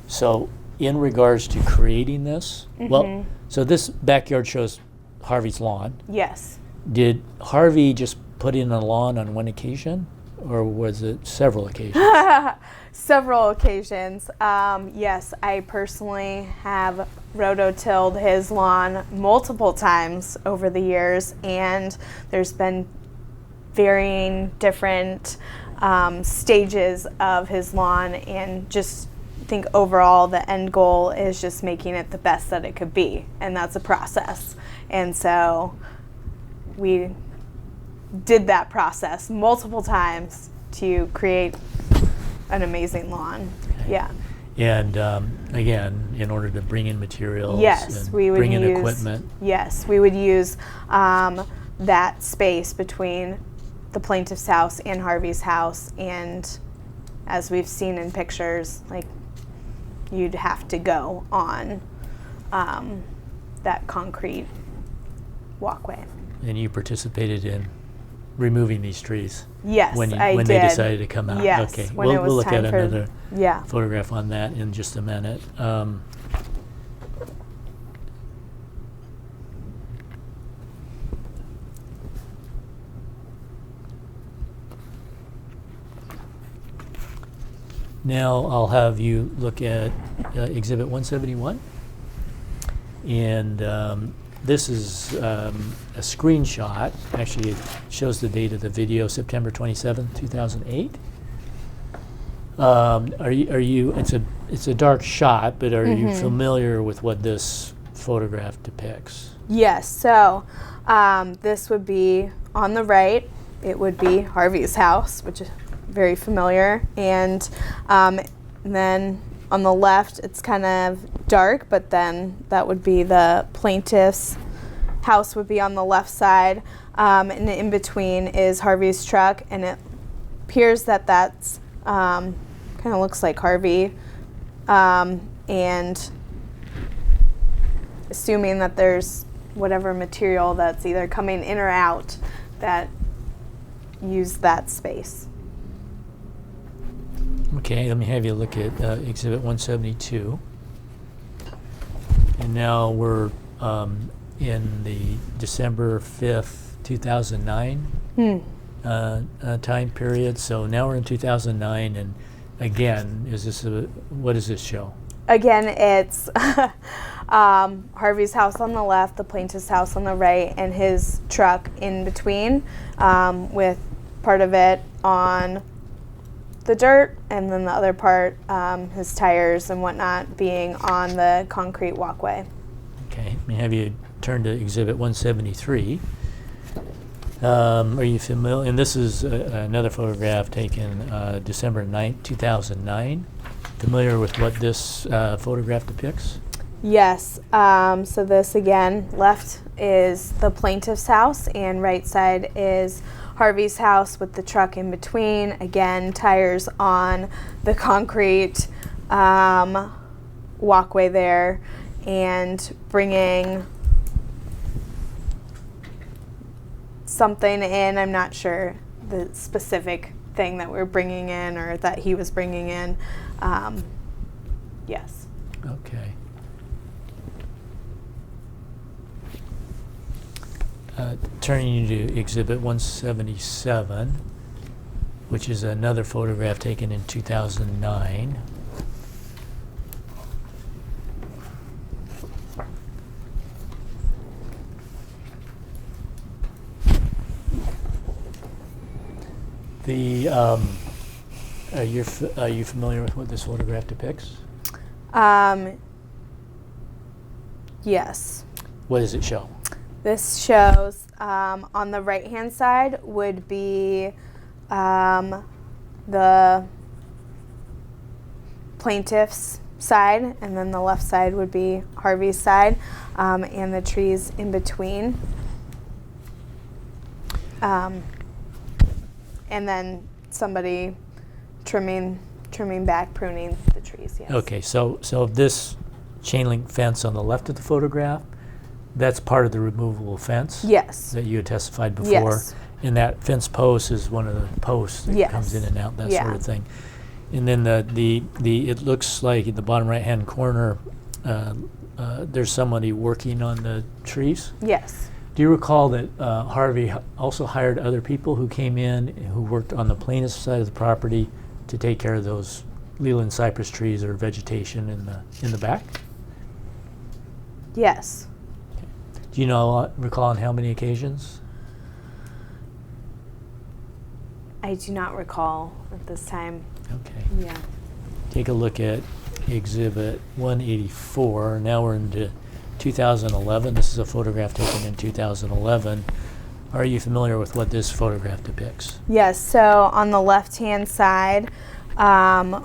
So in regards to creating this, well, so this backyard shows Harvey's lawn. Yes. Did Harvey just put in a lawn on one occasion, or was it several occasions? Several occasions. Yes, I personally have rototilled his lawn multiple times over the years, and there's been varying different stages of his lawn, and just think overall the end goal is just making it the best that it could be, and that's a process. And so we did that process multiple times to create an amazing lawn. Okay. Yeah. And again, in order to bring in materials, Yes, and we would bring in use equipment. Yes, we would use that space between the plaintiff's house and Harvey's house, and as we've seen in pictures, like, you'd have to go on that concrete walkway. And you participated in removing these trees. Yes, when I when did. they decided to come out. Yes, Okay, when it we'll was look time at for- another Yeah. photograph on that in just a minute. Now I'll have you look at Exhibit 171. And this is a screenshot. Actually, it shows the date of the video, September 27, 2008. Are you? It's a dark shot, but are you familiar with what this photograph depicts? Yes, so this would be on the right. It would be Harvey's house, which is very familiar. And then on the left, it's kind of dark, but then that would be the plaintiff's house would be on the left side. And in between is Harvey's truck, and it appears that that's kind of looks like Harvey. And assuming that there's whatever material that's either coming in or out that use that space. Okay, let me have you look at Exhibit 172. And now we're in the December 5th, 2009 time period. So now we're in 2009, and again, what does this show? Again, it's Harvey's house on the left, the plaintiff's house on the right, and his truck in between, with part of it on the dirt, and then the other part, his tires and whatnot, being on the concrete walkway. Okay, let me have you turn to Exhibit 173. Are you familiar? And this is another photograph taken December 9th, 2009. Familiar with what this photograph depicts? Yes, so this again, left is the plaintiff's house and right side is Harvey's house with the truck in between. Again, tires on the concrete walkway there, and bringing something in. I'm not sure the specific thing that we're bringing in or that he was bringing in. Yes. Okay. turning you to Exhibit 177, which is another photograph taken in 2009. The are you familiar with what this photograph depicts? Yes. What does it show? This shows on the right-hand side would be the plaintiff's side, and then the left side would be Harvey's side, and the trees in between. And then somebody trimming back, pruning the trees, yes. Okay, so this chain link fence on the left of the photograph, that's part of the removable fence? Yes. That you had testified before? Yes. And that fence post is one of the posts that Yes. comes in and out, that Yeah. sort of thing. And then it looks like in the bottom right-hand corner, there's somebody working on the trees? Yes. Do you recall that Harvey also hired other people who came in who worked on the plaintiff's side of the property to take care of those Leland cypress trees or vegetation in the back? Yes. Do you recall on how many occasions? I do not recall at this time. Okay. Yeah. Take a look at Exhibit 184. Now we're into 2011. This is a photograph taken in 2011. Are you familiar with what this photograph depicts? Yes, so on the left-hand side,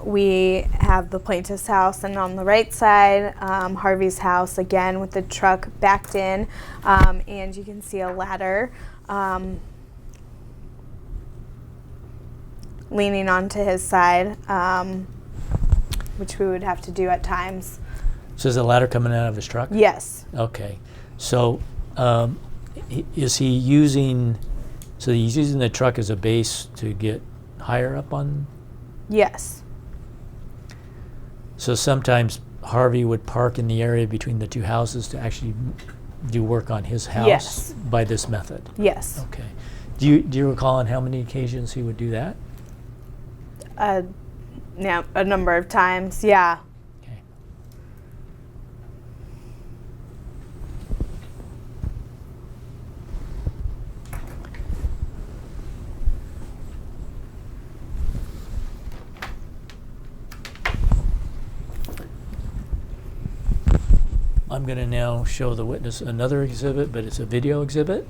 we have the plaintiff's house, and on the right side, Harvey's house, again with the truck backed in, and you can see a ladder leaning onto his side, which we would have to do at times. So is the ladder coming out of his truck? Yes. Okay. So is he using, so he's using the truck as a base to get higher up on? Yes. So sometimes Harvey would park in the area between the two houses to actually do work on his house? Yes. By this method? Yes. Okay. Do you recall on how many occasions he would do that? Yeah, a number of times, yeah. Okay. I'm going to now show the witness another exhibit, but it's a video exhibit.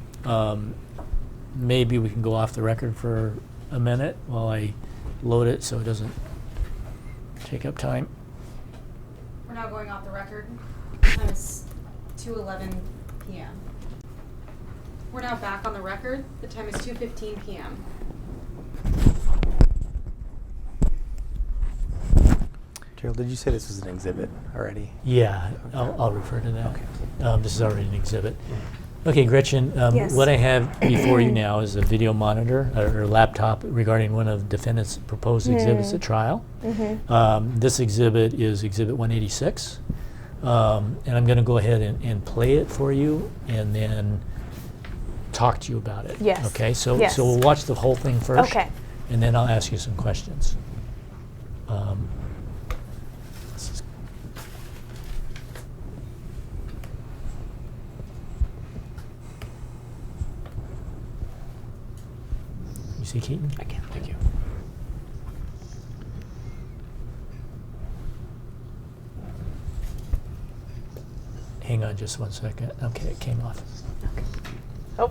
Maybe we can go off the record for a minute while I load it so it doesn't take up time. We're now going off the record. Time is 2:11 p.m. We're now back on the record. The time is 2:15 p.m. Gerald, did you say this was an exhibit already? Yeah, I'll refer to that. Okay. This is already an exhibit. Okay, Gretchen, Yes. what I have before you now is a video monitor or laptop regarding one of the defendant's proposed exhibits at trial. This exhibit is Exhibit 186. And I'm going to go ahead and play it for you and then talk to you about it. Yes. Okay, so Yes. we'll watch the whole thing first. Okay. And then I'll ask you some questions. This is You see Keaton? I can, thank you. Hang on just 1 second. Okay, it came off. Oh.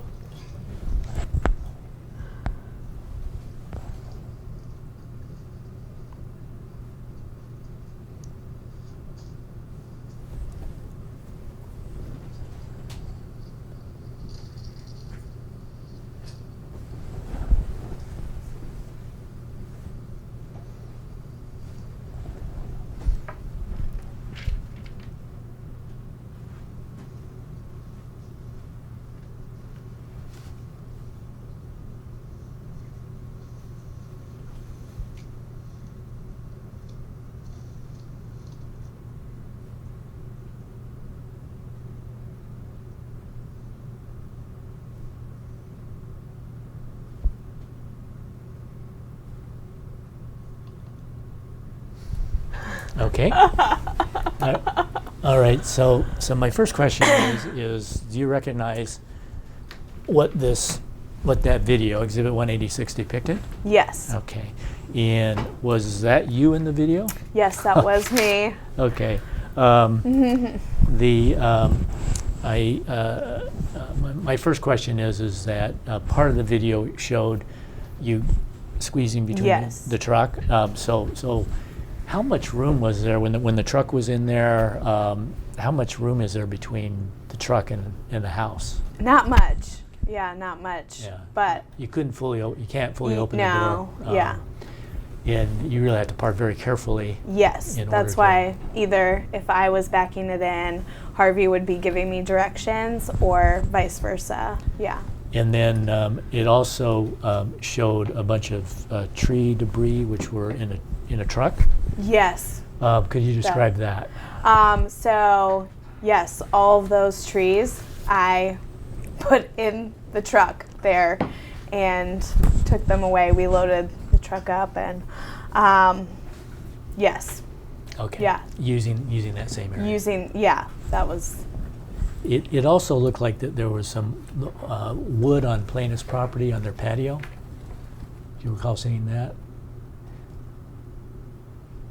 Okay. All right. So my first question is do you recognize what that video, Exhibit 186, depicted? Yes. Okay. And was that you in the video? Yes, that was me. Okay. My first question is that part of the video showed you squeezing between Yes. the truck. So how much room was there when the truck was in there? How much room is there between the truck and the house? Not much. Yeah, not much. Yeah. But You can't fully open the door. no, yeah. And you really have to park very carefully. Yes, in that's order to- why either if I was backing it in, Harvey would be giving me directions, or vice versa. Yeah. And then it also showed a bunch of tree debris which were in a truck. Yes. Could you describe that? So yes, all of those trees I put in the truck there and took them away. We loaded the truck up and yes, Okay. Yeah. Using that same area. that was It also looked like that there was some wood on plaintiff's property on their patio. Do you recall seeing that?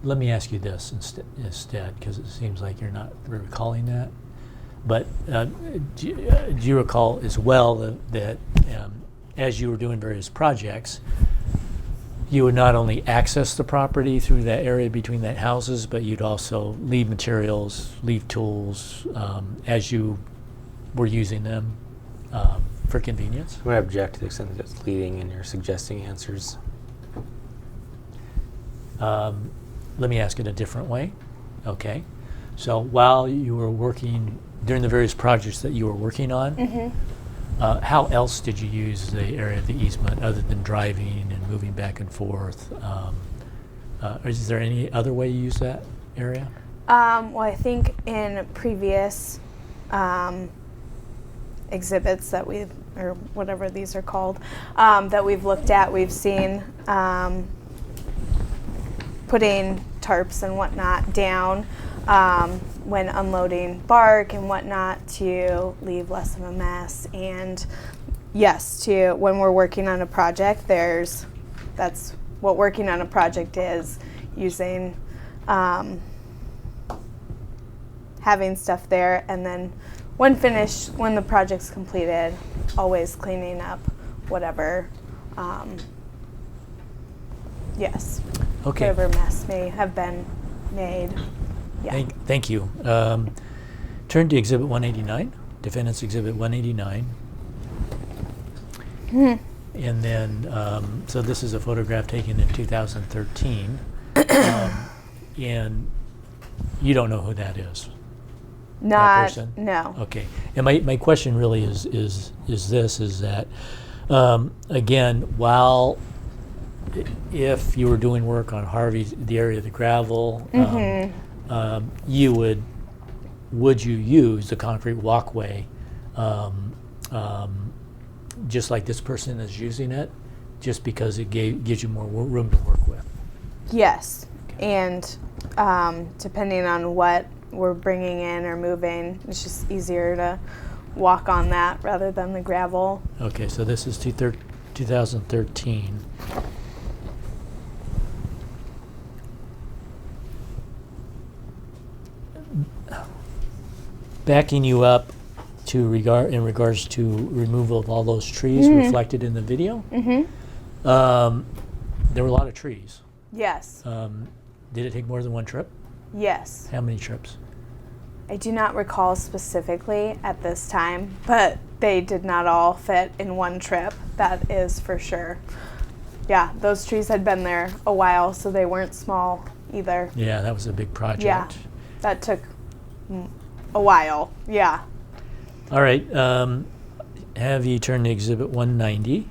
Let me ask you this instead, because it seems like you're not recalling that. But do you recall as well that as you were doing various projects, you would not only access the property through that area between that houses, but you'd also leave materials, leave tools as you were using them for convenience? I would object to the extent that it's leading and you're suggesting answers. Let me ask it a different way. Okay. So while you were working, during the various projects that you were working on, how else did you use the area of the easement other than driving and moving back and forth? Is there any other way you use that area? well, I think in previous exhibits that we, or whatever these are called, that we've looked at, we've seen putting tarps and whatnot down when unloading bark and whatnot to leave less of a mess. And yes, to when we're working on a project, that's what working on a project is, using having stuff there, and then when the project's completed, always cleaning up whatever yes, Okay. whatever mess may have been made. Yeah. Thank you. Turn to Exhibit 189, Defendant's Exhibit 189. And then, so this is a photograph taken in 2013. And you don't know who that is? Not, person? no. Okay. And my question really is that, again, while if you were doing work on Harvey's, the area of the gravel, would you use the concrete walkway just like this person is using it, just because it gives you more room to work with? Yes. And depending on what we're bringing in or moving, it's just easier to walk on that rather than the gravel. Okay, so this is 2013. Backing you up in regards to removal of all those trees reflected in the video. There were a lot of trees. Yes. Did it take more than one trip? Yes. How many trips? I do not recall specifically at this time, but they did not all fit in one trip. That is for sure. Yeah, those trees had been there a while, so they weren't small either. Yeah, that was a big project. Yeah, that took a while. Yeah. All right. Have you turn to Exhibit 190?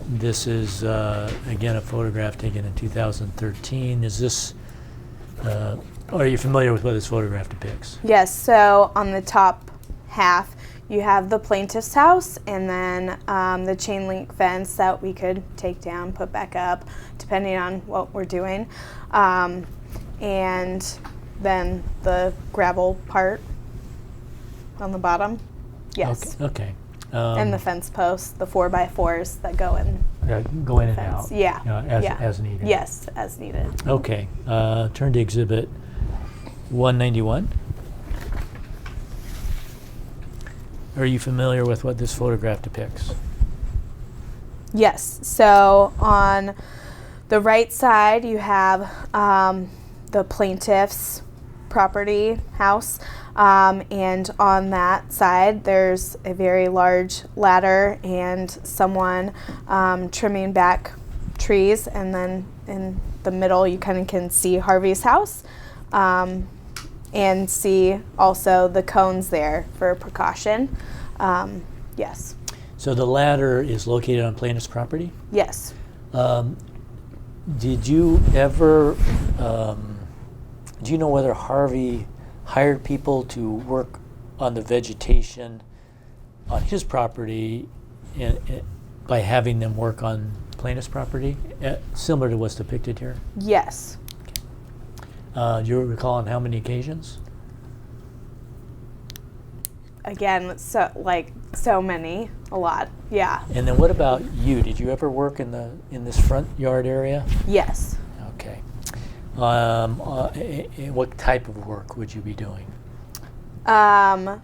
This is, again, a photograph taken in 2013. Is this, are you familiar with what this photograph depicts? Yes, so on the top half, you have the plaintiff's house, and then the chain link fence that we could take down, put back up, depending on what we're doing. and then the gravel part on the bottom. Yes. Okay. And the fence posts, the 4x4s that go in. Go in and Fence. out. Yeah. As needed. Yes, as needed. Okay. Turn to Exhibit 191. Are you familiar with what this photograph depicts? Yes. So on the right side, you have the plaintiff's property house. And on that side, there's a very large ladder and someone trimming back trees. And then in the middle, you kind of can see Harvey's house and see also the cones there for precaution. Yes. So the ladder is located on plaintiff's property? Yes. Did you ever, do you know whether Harvey hired people to work on the vegetation on his property by having them work on plaintiff's property, similar to what's depicted here? Yes. Do you recall on how many occasions? Again, so many, a lot. Yeah. And then what about you? Did you ever work in this front yard area? Yes. Okay. What type of work would you be doing? A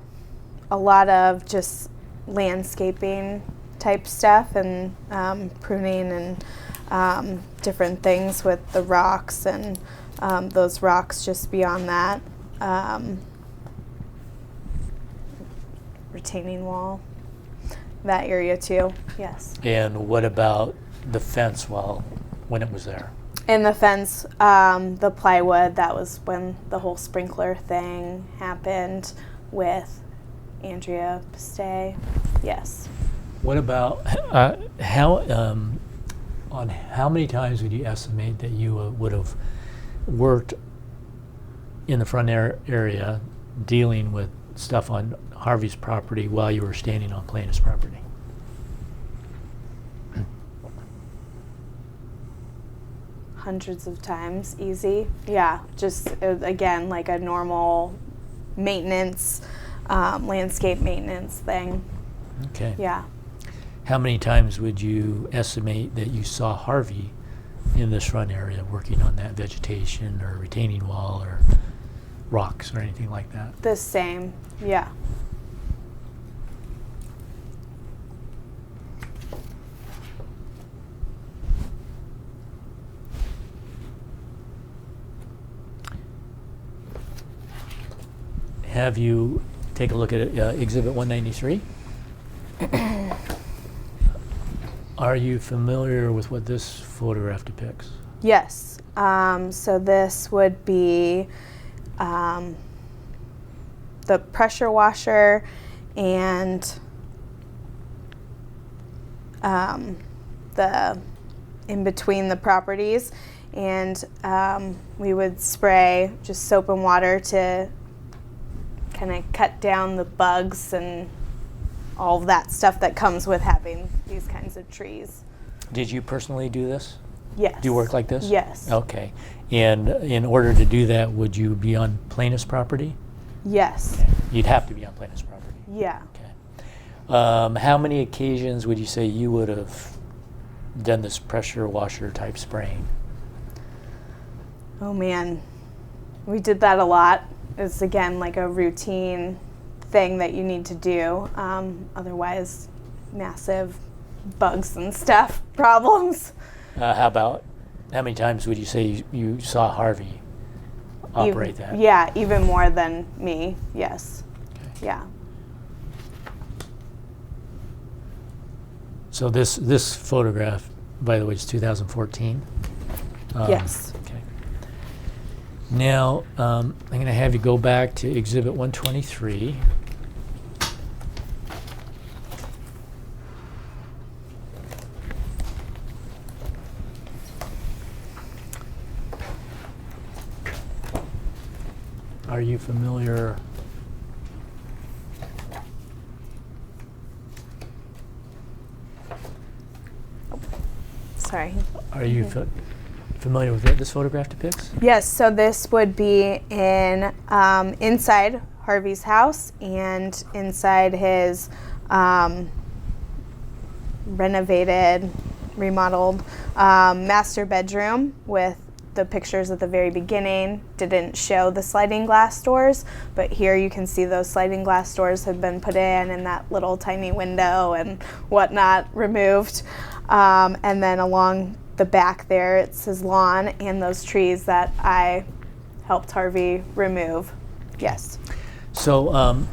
lot of just landscaping type stuff and pruning and different things with the rocks and those rocks just beyond that. Retaining wall, that area too. Yes. And what about the fence when it was there? And the fence, the plywood, that was when the whole sprinkler thing happened with Andrea Pistay. Yes. What about how many times would you estimate that you would have worked in the front area dealing with stuff on Harvey's property while you were standing on plaintiff's property? Hundreds of times, easy. Yeah, just again, like a normal maintenance, landscape maintenance thing. Okay. Yeah. How many times would you estimate that you saw Harvey in this front area working on that vegetation or retaining wall or rocks or anything like that? The same. Yeah. Have you take a look at Exhibit 193? Are you familiar with what this photograph depicts? Yes. So this would be the pressure washer and the in between the properties, and we would spray just soap and water to kind of cut down the bugs and all of that stuff that comes with having these kinds of trees. Did you personally do this? Yes. Do you work like this? Yes. Okay. And in order to do that, would you be on plaintiff's property? Yes. Okay. You'd have to be on plaintiff's property. Yeah. Okay. How many occasions would you say you would have done this pressure washer type spraying? Oh man, we did that a lot. It's again like a routine thing that you need to do. Otherwise, massive bugs and stuff problems. How many times would you say you saw Harvey operate that? Yeah, even more than me. Yes. Okay. Yeah. So this photograph, by the way, is 2014. Yes. Okay. Now, I'm going to have you go back to Exhibit 123. Are you familiar? Sorry. Are you familiar with what this photograph depicts? Yes, so this would be in inside Harvey's house and inside his renovated, remodeled master bedroom with the pictures at the very beginning didn't show the sliding glass doors, but here you can see those sliding glass doors have been put in and that little tiny window and whatnot removed. And then along the back there, it's his lawn and those trees that I helped Harvey remove. Yes. So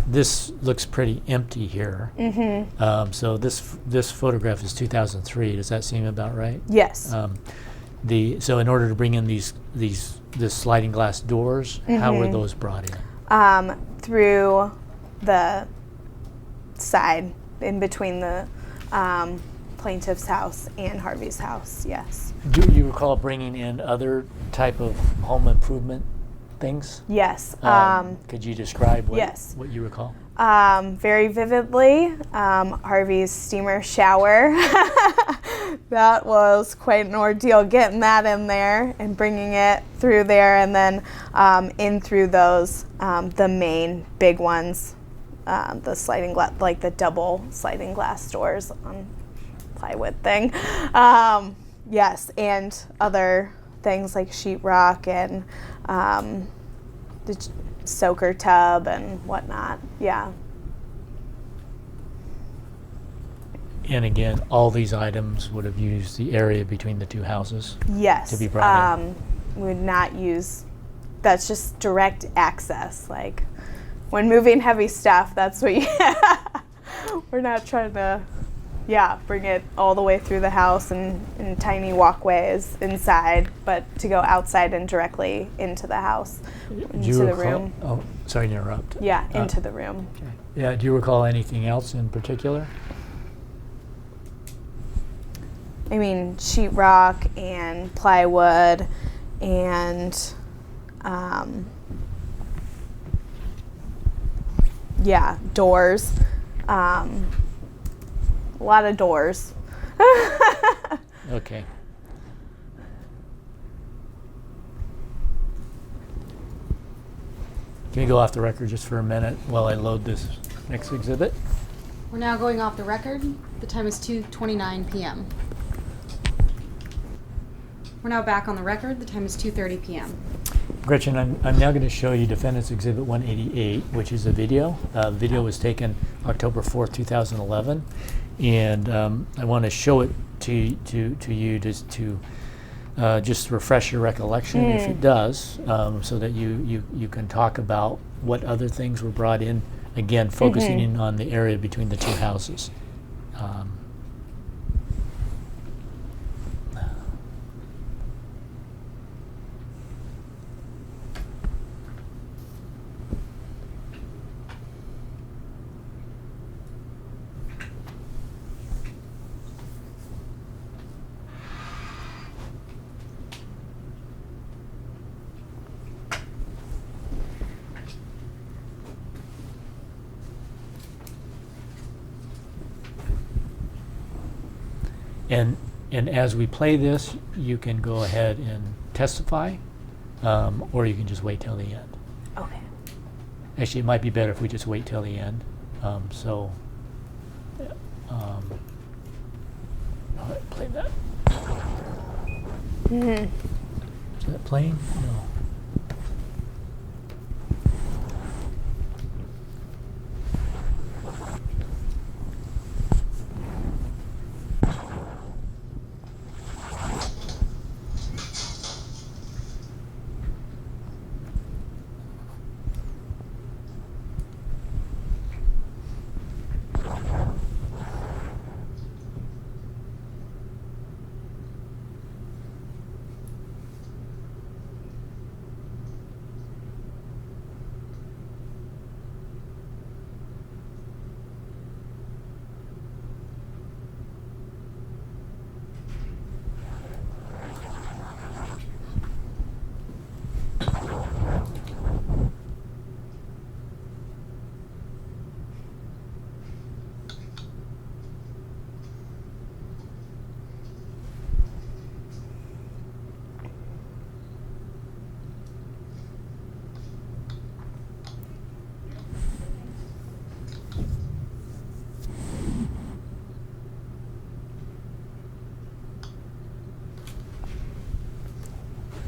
this looks pretty empty here. Mm-hmm. So this photograph is 2003. Does that seem about right? Yes. So in order to bring in this sliding glass doors, how were those brought in? Through the side in between the plaintiff's house and Harvey's house. Yes. Do you recall bringing in other type of home improvement things? Yes. Could you describe what you recall? Very vividly, Harvey's steamer shower. That was quite an ordeal getting that in there and bringing it through there, and then in through those, the main big ones, the sliding glass, like the double sliding glass doors on plywood thing. Yes, and other things like sheetrock and the soaker tub and whatnot. Yeah. And again, all these items would have used the area between the two houses? Yes. To be brought in? We would not use, that's just direct access. Like when moving heavy stuff, that's what we're not trying to, bring it all the way through the house and in tiny walkways inside, but to go outside and directly into the house, into the room. Oh, sorry to interrupt. Yeah, into the room. Okay. Yeah, do you recall anything else in particular? I mean, sheetrock and plywood and, doors. A lot of doors. Okay. Can we go off the record just for a minute while I load this next exhibit? We're now going off the record. The time is 2:29 p.m. We're now back on the record. The time is 2:30 p.m. Gretchen, I'm now going to show you Defendant's Exhibit 188, which is a video. The video was taken October 4th, 2011, and I want to show it to you just refresh your recollection, if it does, so that you can talk about what other things were brought in. Again, focusing in on the area between the two houses. And as we play this, you can go ahead and testify, or you can just wait till the end. Okay. Actually, it might be better if we just wait till the end. All right, play that. Is that playing? No.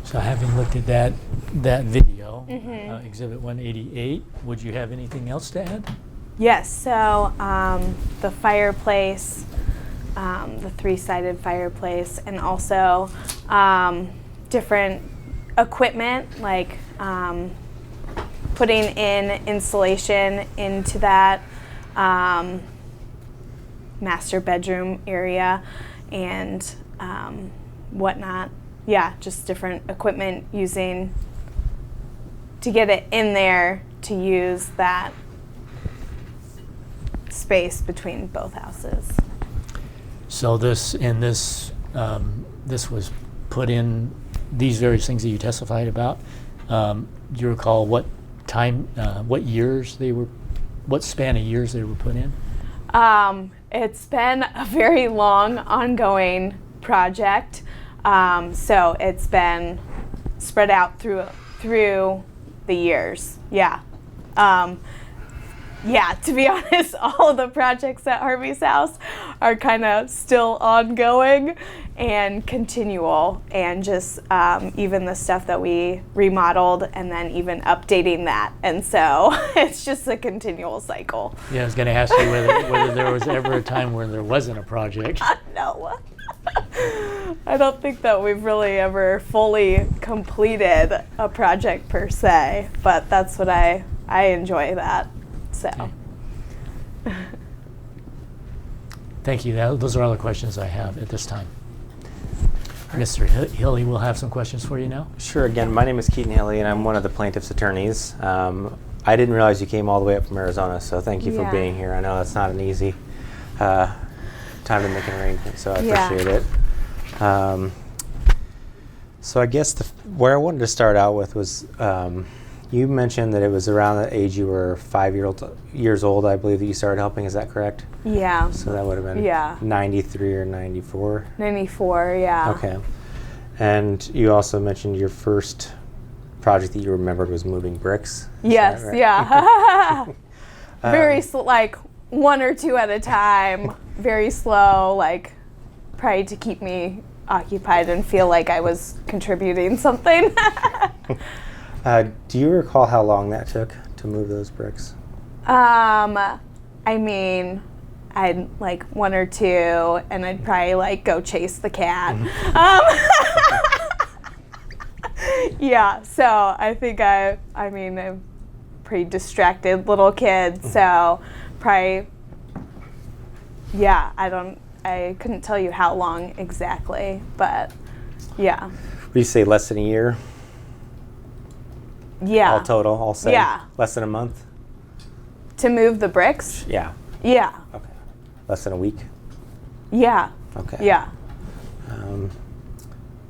So having looked at that video, Mhm. Exhibit 188, would you have anything else to add? Yes, so the fireplace, the three-sided fireplace, and also different equipment, like putting in insulation into that master bedroom area and whatnot. Yeah, just different equipment using to get it in there to use that space between both houses. So this was put in, these various things that you testified about. Do you recall what time, what span of years they were put in? It's been a very long, ongoing project. So it's been spread out through the years. Yeah. Yeah, to be honest, all of the projects at Harvey's house are kind of still ongoing and continual, and just even the stuff that we remodeled and then even updating that. And so it's just a continual cycle. Yeah, I was going to ask you whether there was ever a time where there wasn't a project. No. I don't think that we've really ever fully completed a project per se, but that's what I enjoy that. So. Okay. Thank you. Those are all the questions I have at this time. Mr. Hilly will have some questions for you now. Sure. Again, my name is Keaton Hilly, and I'm one of the plaintiff's attorneys. I didn't realize you came all the way up from Arizona, so thank you for Yeah. being here. I know that's not an easy time to make an arrangement, so I Yeah. appreciate it. So I guess where I wanted to start out with was you mentioned that it was around the age you were 5 years old, I believe, that you started helping. Is that correct? Yeah. So that would have been Yeah. 93 or 94? 94, yeah. Okay. And you also mentioned your first project that you remembered was moving bricks. Is Yes, that right? yeah. Very like 1 or 2 at a time, very slow, like probably to keep me occupied and feel like I was contributing something. Do you recall how long that took to move those bricks? I mean, I'd like 1 or 2, and I'd probably like go chase the cat. Yeah, so I think I'm a pretty distracted little kid, so probably, yeah, I couldn't tell you how long exactly, but yeah. Would you say less than a year? Yeah. All total, I'll say? Yeah. Less than a month? To move the bricks? Yeah. Yeah. Okay. Less than a week? Yeah. Okay. Yeah.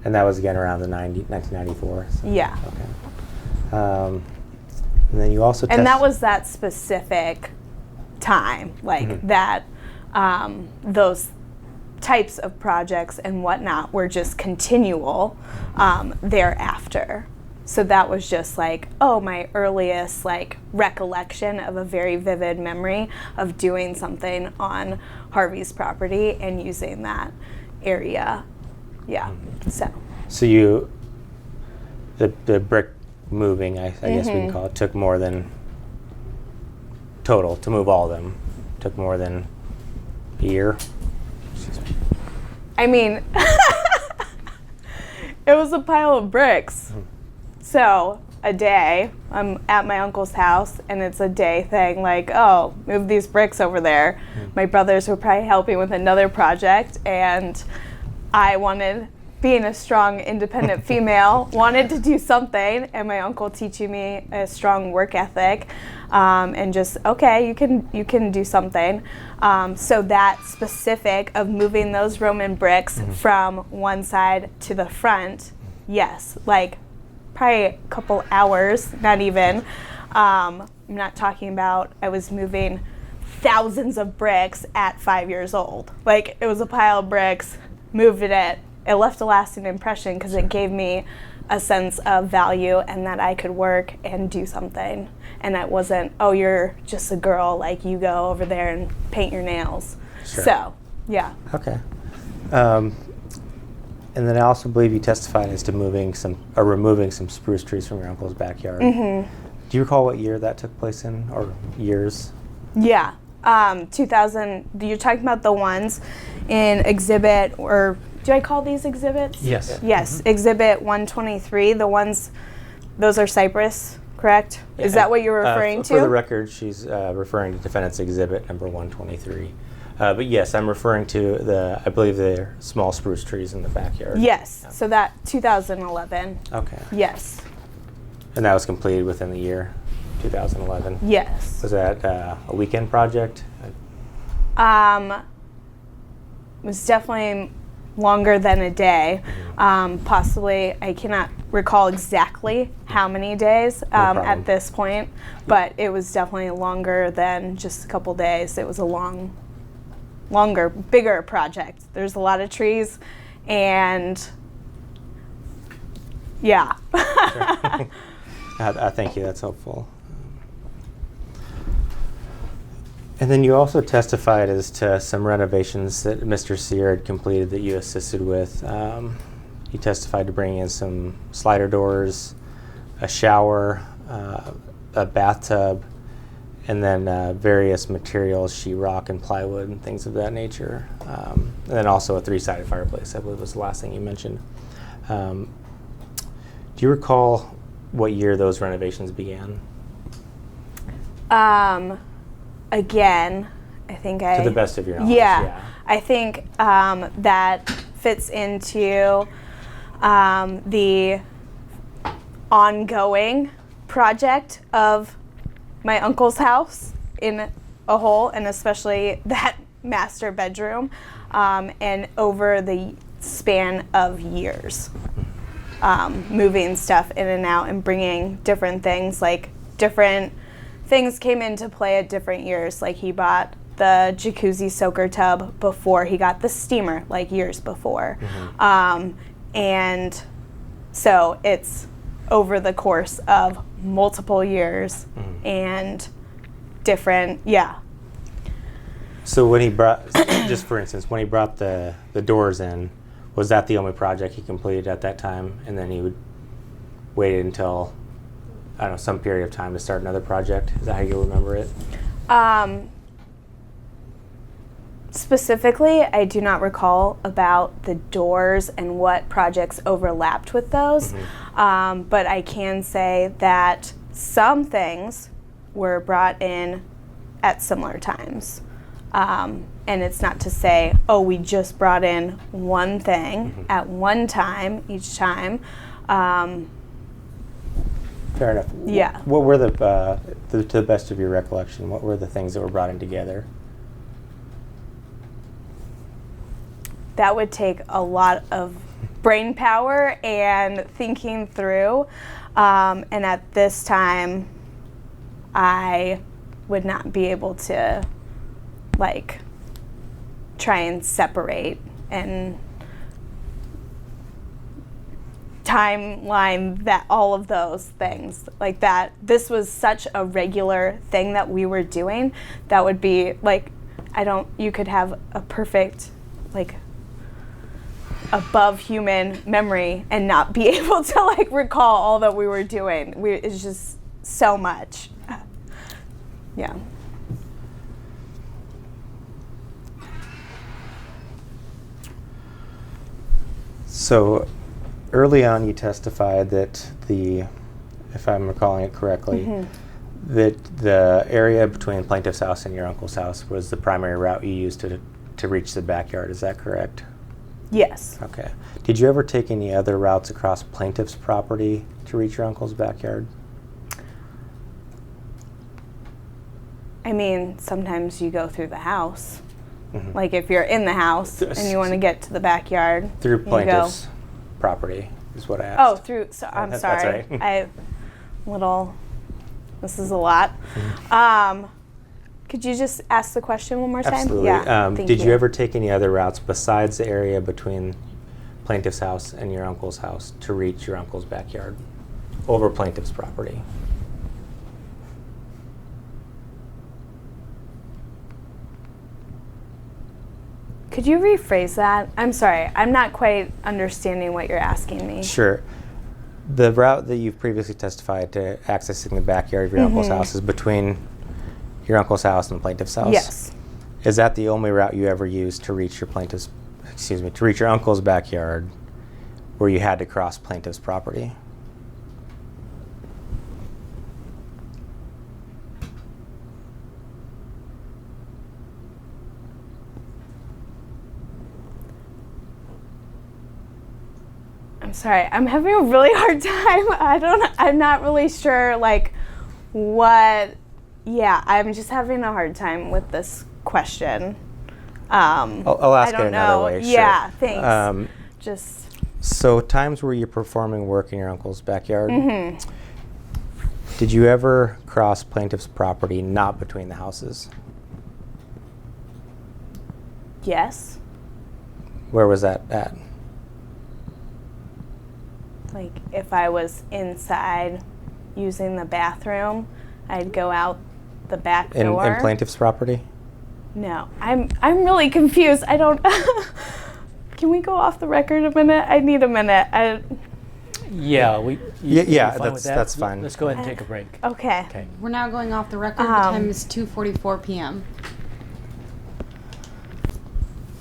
And that was again around the 1994? So, Yeah. Okay. And then you also And that was that specific time, like that, those types of projects and whatnot were just continual thereafter. So that was just like, oh, my earliest like recollection of a very vivid memory of doing something on Harvey's property and using that area. Yeah. So you, the brick moving, I guess we can call it, took more than, total, to move all of them, took more than a year? I mean, it was a pile of bricks. So a day, I'm at my uncle's house, and it's a day thing, like, oh, move these bricks over there. My brothers were probably helping with another project, and I wanted, being a strong, independent female, wanted to do something, and my uncle teaching me a strong work ethic, and just, okay, you can do something. So that specific of moving those Roman bricks from one side to the front, yes, like probably a couple hours, not even. I'm not talking about I was moving thousands of bricks at 5 years old. Like, it was a pile of bricks, moved it. It left a lasting impression because it gave me a sense of value and that I could work and do something. And it wasn't, oh, you're just a girl, like you go over there and paint your nails. Sure. So, yeah. Okay. And then I also believe you testified as to removing some spruce trees from your uncle's backyard. Mm-hmm. Do you recall what year that took place in, or years? Yeah. 2000, you're talking about the ones in exhibit, or do I call these exhibits? Yes. Yes, Exhibit 123, the ones, those are cypress, correct? Is that what you're referring to? For the record, she's referring to defendant's exhibit number 123. But yes, I'm referring to I believe they're small spruce trees in the backyard. Yes, Yeah. so that 2011. Okay. Yes. And that was completed within the year, 2011. Yes. Was that a weekend project? It was definitely longer than a day. Possibly, I cannot recall exactly how many days problem. at this point, but it was definitely longer than just a couple days. It was a longer, bigger project. There's a lot of trees, and yeah. Sure. Thank you, that's helpful. And then you also testified as to some renovations that Mr. Sear had completed that you assisted with. You testified to bringing in some slider doors, a shower, a bathtub, and then various materials, sheetrock and plywood and things of that nature. And then also a 3-sided fireplace, I believe was the last thing you mentioned. Do you recall what year those renovations began? Again, I think To the best of your knowledge. Yeah, I think that fits into the ongoing project of my uncle's house in a whole, and especially that master bedroom, and over the span of years, moving stuff in and out and bringing different things, like different things came into play at different years. Like he bought the jacuzzi soaker tub before he got the steamer, like years before. Mm-hmm. And so it's over the course of multiple years and different, So when he brought, just for instance, when he brought the doors in, was that the only project he completed at that time? And then he would wait until, I don't know, some period of time to start another project? Is that how you remember it? Specifically, I do not recall about the doors and what projects overlapped with those, but I can say that some things were brought in at similar times. And it's not to say, oh, we just brought in one thing at one time, each time. Fair enough. Yeah. What were to the best of your recollection, what were the things that were brought in together? That would take a lot of brain power and thinking through. And at this time, I would not be able to, like, try and separate and timeline that all of those things like that. This was such a regular thing that we were doing that would be like, you could have a perfect, like, above human memory and not be able to, like, recall all that we were doing. It's just so much. Yeah. So early on you testified that if I'm recalling it correctly, that the area between plaintiff's house and your uncle's house was the primary route you used to reach the backyard. Is that correct? Yes. Okay. Did you ever take any other routes across plaintiff's property to reach your uncle's backyard? I mean, sometimes you go through the house. Like if you're in the house and you want to get to the backyard. Through plaintiff's property is what I asked. Oh, through, so I'm That's sorry. right. This is a lot. Could you just ask the question one more time? Absolutely. Yeah, thank Did you ever take any other routes besides the area between plaintiff's house and your uncle's house to reach your uncle's backyard over plaintiff's property? Could you rephrase that? I'm sorry. I'm not quite understanding what you're asking me. Sure. The route that you've previously testified to accessing the backyard of your uncle's house is between your uncle's house and the plaintiff's house? Yes. Is that the only route you ever used to reach your to reach your uncle's backyard where you had to cross plaintiff's property? I'm sorry. I'm having a really hard time. I'm not really sure, like, what. Yeah, I'm just having a hard time with this question. I'll ask I don't it another know. way. Sure. Yeah, thanks. Just. So times where you're performing work in your uncle's backyard, did you ever cross plaintiff's property not between the houses? Yes. Where was that at? Like, if I was inside using the bathroom, I'd go out the back door. In plaintiff's property? No, I'm really confused. I don't. Can we go off the record a minute? I need a minute. Yeah, that's fine. Let's go ahead and take a break. Okay. Okay. We're now going off the record. The time is 2:44 p.m.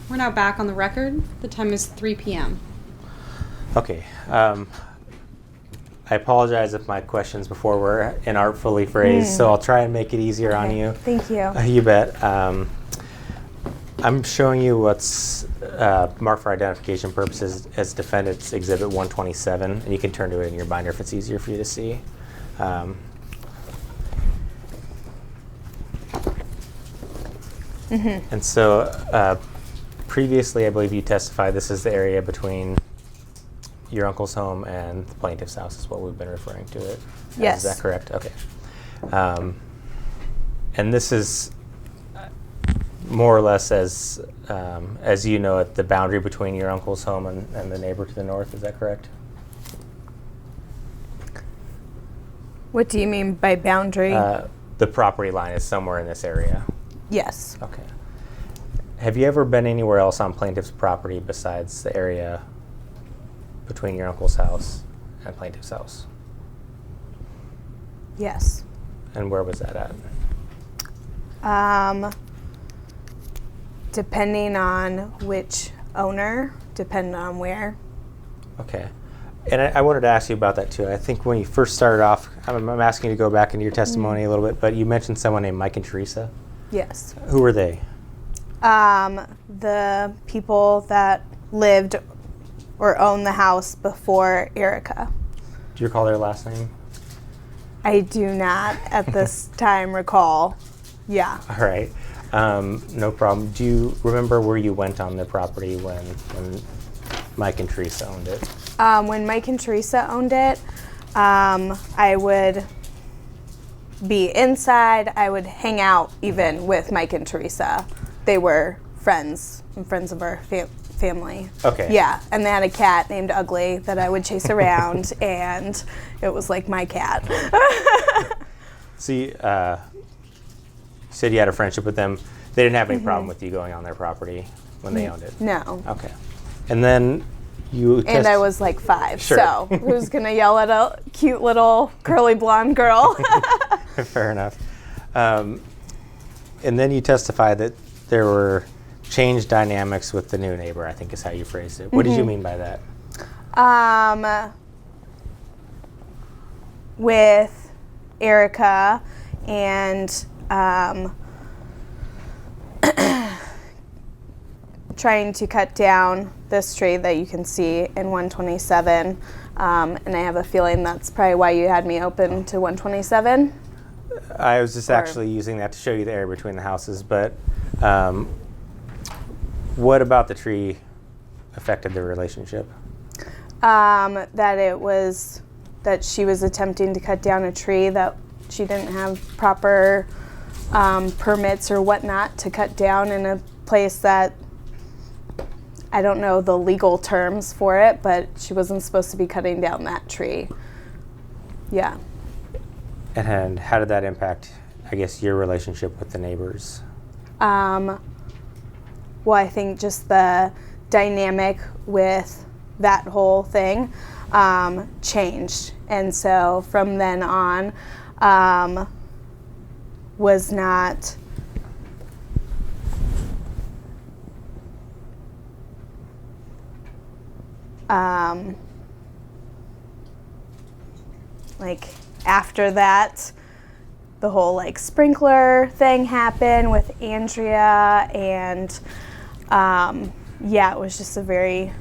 We're now back on the record. The time is 3 p.m. Okay. I apologize if my questions before were inartfully phrased, so I'll try and make it easier on you. Thank you. You bet. I'm showing you what's marked for identification purposes as Defendant's Exhibit 127, and you can turn to it in your binder if it's easier for you to see. And so previously, I believe you testified this is the area between your uncle's home and the plaintiff's house is what we've been referring to it. Yes. Is that correct? Okay. And this is more or less as you know it, the boundary between your uncle's home and the neighbor to the north. Is that correct? What do you mean by boundary? The property line is somewhere in this area. Yes. Okay. Have you ever been anywhere else on plaintiff's property besides the area between your uncle's house and plaintiff's house? Yes. And where was that at? Depending on which owner, depending on where. Okay. And I wanted to ask you about that too. I think when you first started off, I'm asking you to go back into your testimony a little bit, but you mentioned someone named Mike and Teresa. Yes. Who were they? The people that lived or owned the house before Erica. Do you recall their last name? I do not at this time recall. Yeah. All right. No problem. Do you remember where you went on the property when Mike and Teresa owned it? When Mike and Teresa owned it, I would be inside. I would hang out even with Mike and Teresa. They were friends and friends of our family. Okay. Yeah, and they had a cat named Ugly that I would chase around, and it was like my cat. So you said you had a friendship with them. They didn't have any problem with you going on their property when they owned it? No. Okay. And then you... And I was like 5, Sure. so who's going to yell at a cute little curly blonde girl? Fair enough. And then you testified that there were changed dynamics with the new neighbor, I think is how you phrased it. What did you mean by that? With Erica and trying to cut down this tree that you can see in 127, and I have a feeling that's probably why you had me open to 127. I was just actually using that to show you the area between the houses, but what about the tree affected the relationship? That she was attempting to cut down a tree that she didn't have proper permits or whatnot to cut down in a place that I don't know the legal terms for it, but she wasn't supposed to be cutting down that tree. Yeah. And how did that impact, I guess, your relationship with the neighbors? well, I think just the dynamic with that whole thing changed. And so from then on, was not like after that, the whole like sprinkler thing happened with Andrea, and yeah, it was just a very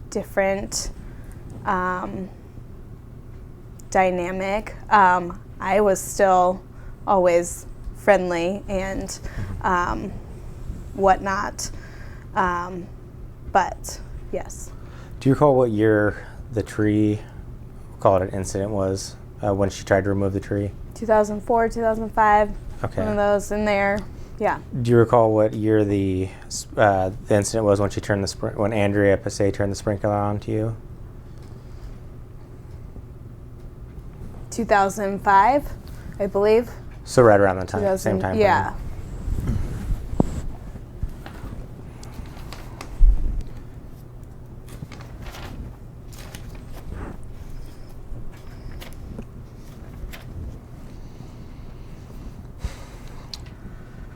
different dynamic. I was still always friendly and whatnot, but yes. Do you recall what year the tree, we'll call it an incident, was when she tried to remove the tree? 2004, 2005, Okay. one of those in there, yeah. Do you recall what year the incident was when she turned when Andrea Passay turned the sprinkler on to you? 2005, I believe. So right around the time, 2000, same time. yeah. frame.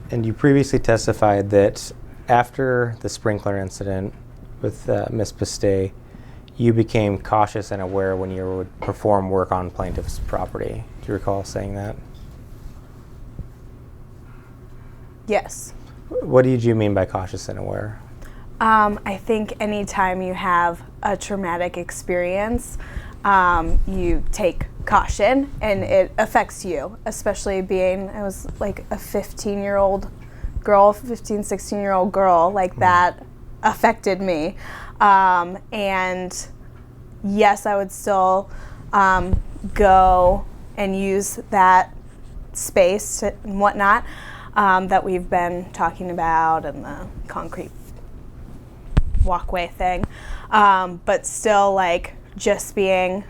And you previously testified that after the sprinkler incident with Ms. Pastay, you became cautious and aware when you would perform work on plaintiff's property. Do you recall saying that? Yes. What did you mean by cautious and aware? I think anytime you have a traumatic experience, you take caution, and it affects you, especially I was like a 15-year-old girl, 15, 16-year-old girl, like that affected me. And yes, I would still go and use that space and whatnot that we've been talking about, and the concrete walkway thing, but still like just being,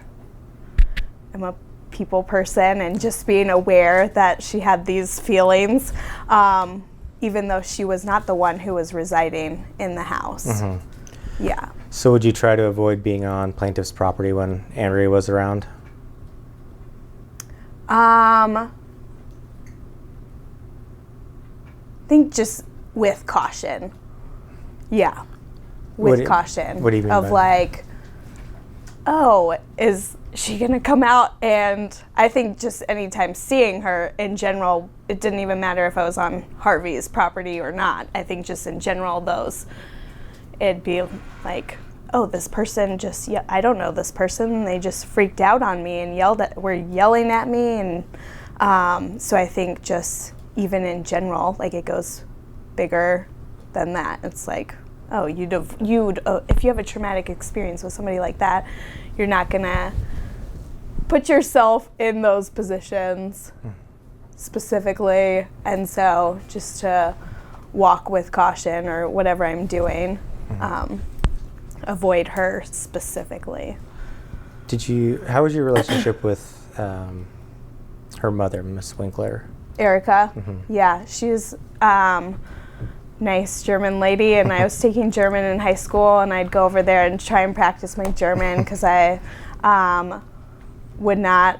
I'm a people person, and just being aware that she had these feelings, even though she was not the one who was residing in the house. Mm-hmm. Yeah. So would you try to avoid being on plaintiff's property when Andrea was around? I think just with caution. Yeah. With caution. What do you mean of by like, oh, is she gonna come out? And I think just anytime seeing her in general, it didn't even matter if I was on Harvey's property or not. I think just in general, it'd be like, oh, this person just, I don't know this person. They just freaked out on me and were yelling at me. And so I think just even in general, like it goes bigger than that. It's like, oh, if you have a traumatic experience with somebody like that, you're not gonna put yourself in those positions specifically. And so just to walk with caution, or whatever I'm doing, avoid her specifically. How was your relationship with her mother, Miss Winkler? Erica, Mm-hmm. yeah, she's nice German lady, and I was taking German in high school, and I'd go over there and try and practice my German because I would not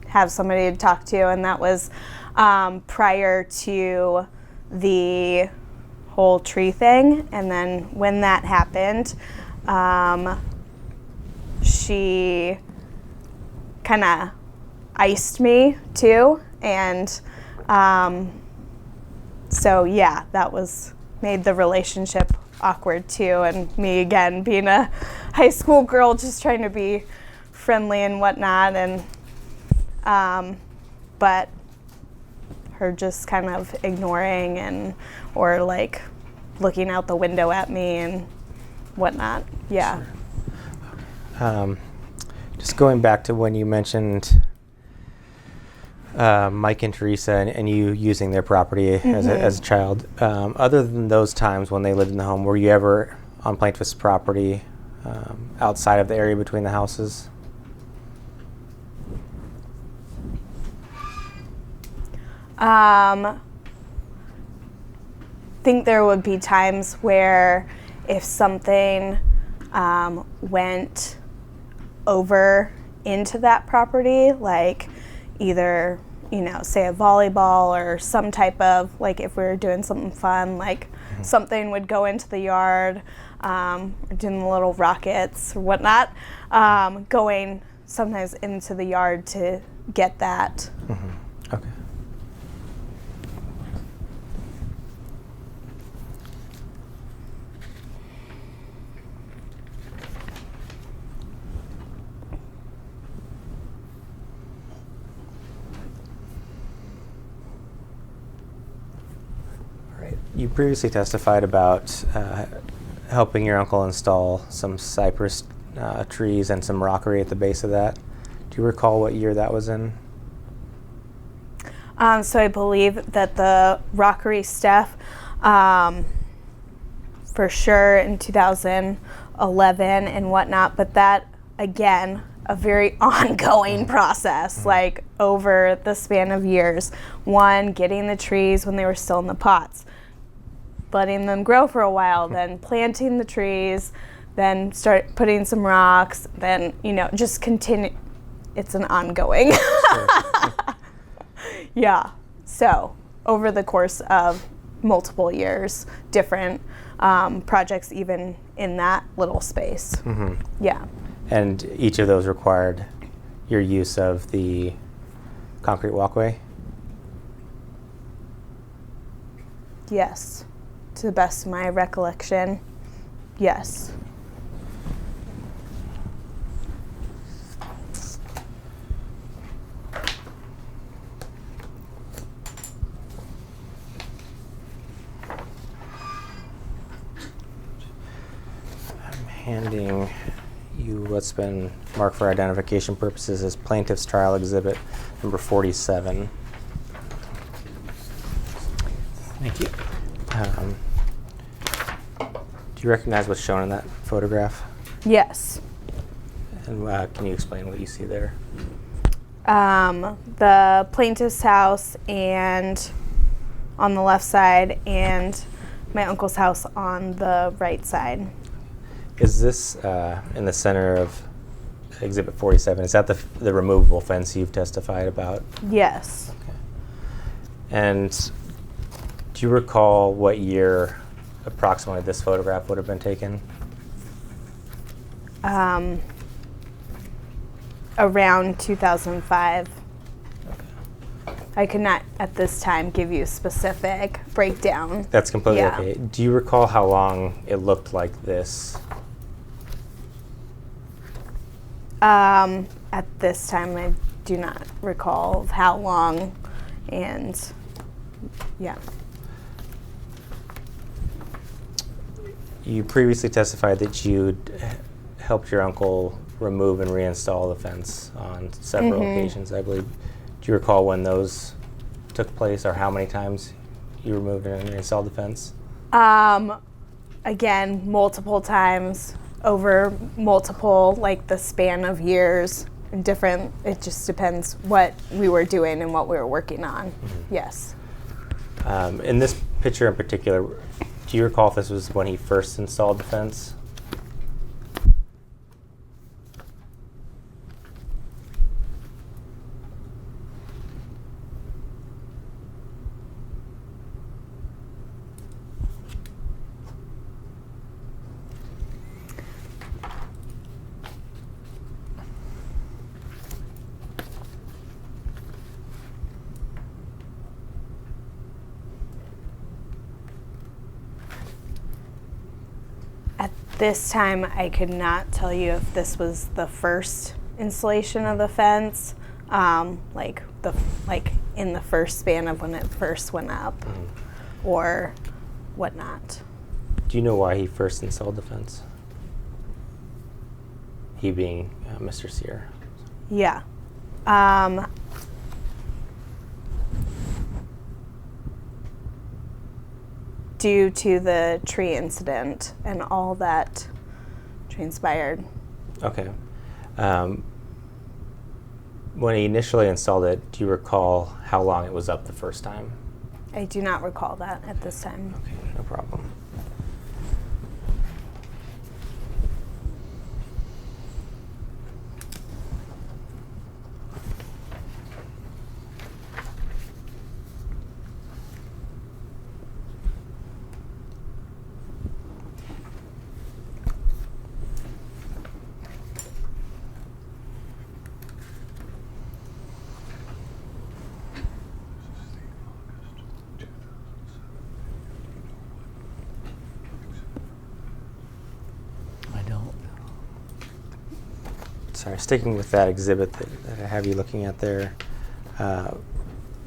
have somebody to talk to, and that was prior to the whole tree thing. And then when that happened, she kind of iced me too, and so yeah, that made the relationship awkward too, and me again being a high school girl just trying to be friendly and whatnot, and but her just kind of ignoring or like looking out the window at me and whatnot. Yeah. Sure. Just going back to when you mentioned Mike and Teresa and you using their property as a child. Other than those times when they lived in the home, were you ever on plaintiff's property outside of the area between the houses? think there would be times where if something went over into that property, like either, say a volleyball or some type of, like if we were doing something fun, like something would go into the yard, or doing the little rockets or whatnot, going sometimes into the yard to get that. Okay. You previously testified about helping your uncle install some cypress trees and some rockery at the base of that. Do you recall what year that was in? So I believe that the rockery stuff, for sure in 2011 and whatnot, but that, again, a very ongoing process, like over the span of years. One, getting the trees when they were still in the pots, letting them grow for a while, then planting the trees, then start putting some rocks, then, just continue. It's an ongoing. Yeah. So over the course of multiple years, different projects even in that little space. Yeah. And each of those required your use of the concrete walkway? Yes. To the best of my recollection, yes. I'm handing you what's been marked for identification purposes as Plaintiff's Trial Exhibit number 47. Thank you. Do you recognize what's shown in that photograph? Yes. And can you explain what you see there? The plaintiff's house and on the left side, and my uncle's house on the right side. Is this in the center of Exhibit 47? Is that the removable fence you've testified about? Yes. Okay. And do you recall what year approximately this photograph would have been taken? Around 2005. Okay. I could not at this time give you a specific breakdown. That's completely Yeah. okay. Do you recall how long it looked like this? At this time, I do not recall how long, and yeah. You previously testified that you'd helped your uncle remove and reinstall the fence on several occasions, I believe. Do you recall when those took place, or how many times you removed and reinstalled the fence? Again, multiple times over multiple, like the span of years, and different. It just depends what we were doing and what we were working on. Yes. In this picture in particular, do you recall if this was when he first installed the fence? This time, I could not tell you if this was the first installation of the fence, like in the first span of when it first went up, or whatnot. Do you know why he first installed the fence? He being Mr. Sear. Yeah. Due to the tree incident and all that transpired. Okay. When he initially installed it, do you recall how long it was up the first time? I do not recall that at this time. Okay. no problem. I don't. Sorry, sticking with that exhibit that I have you looking at there.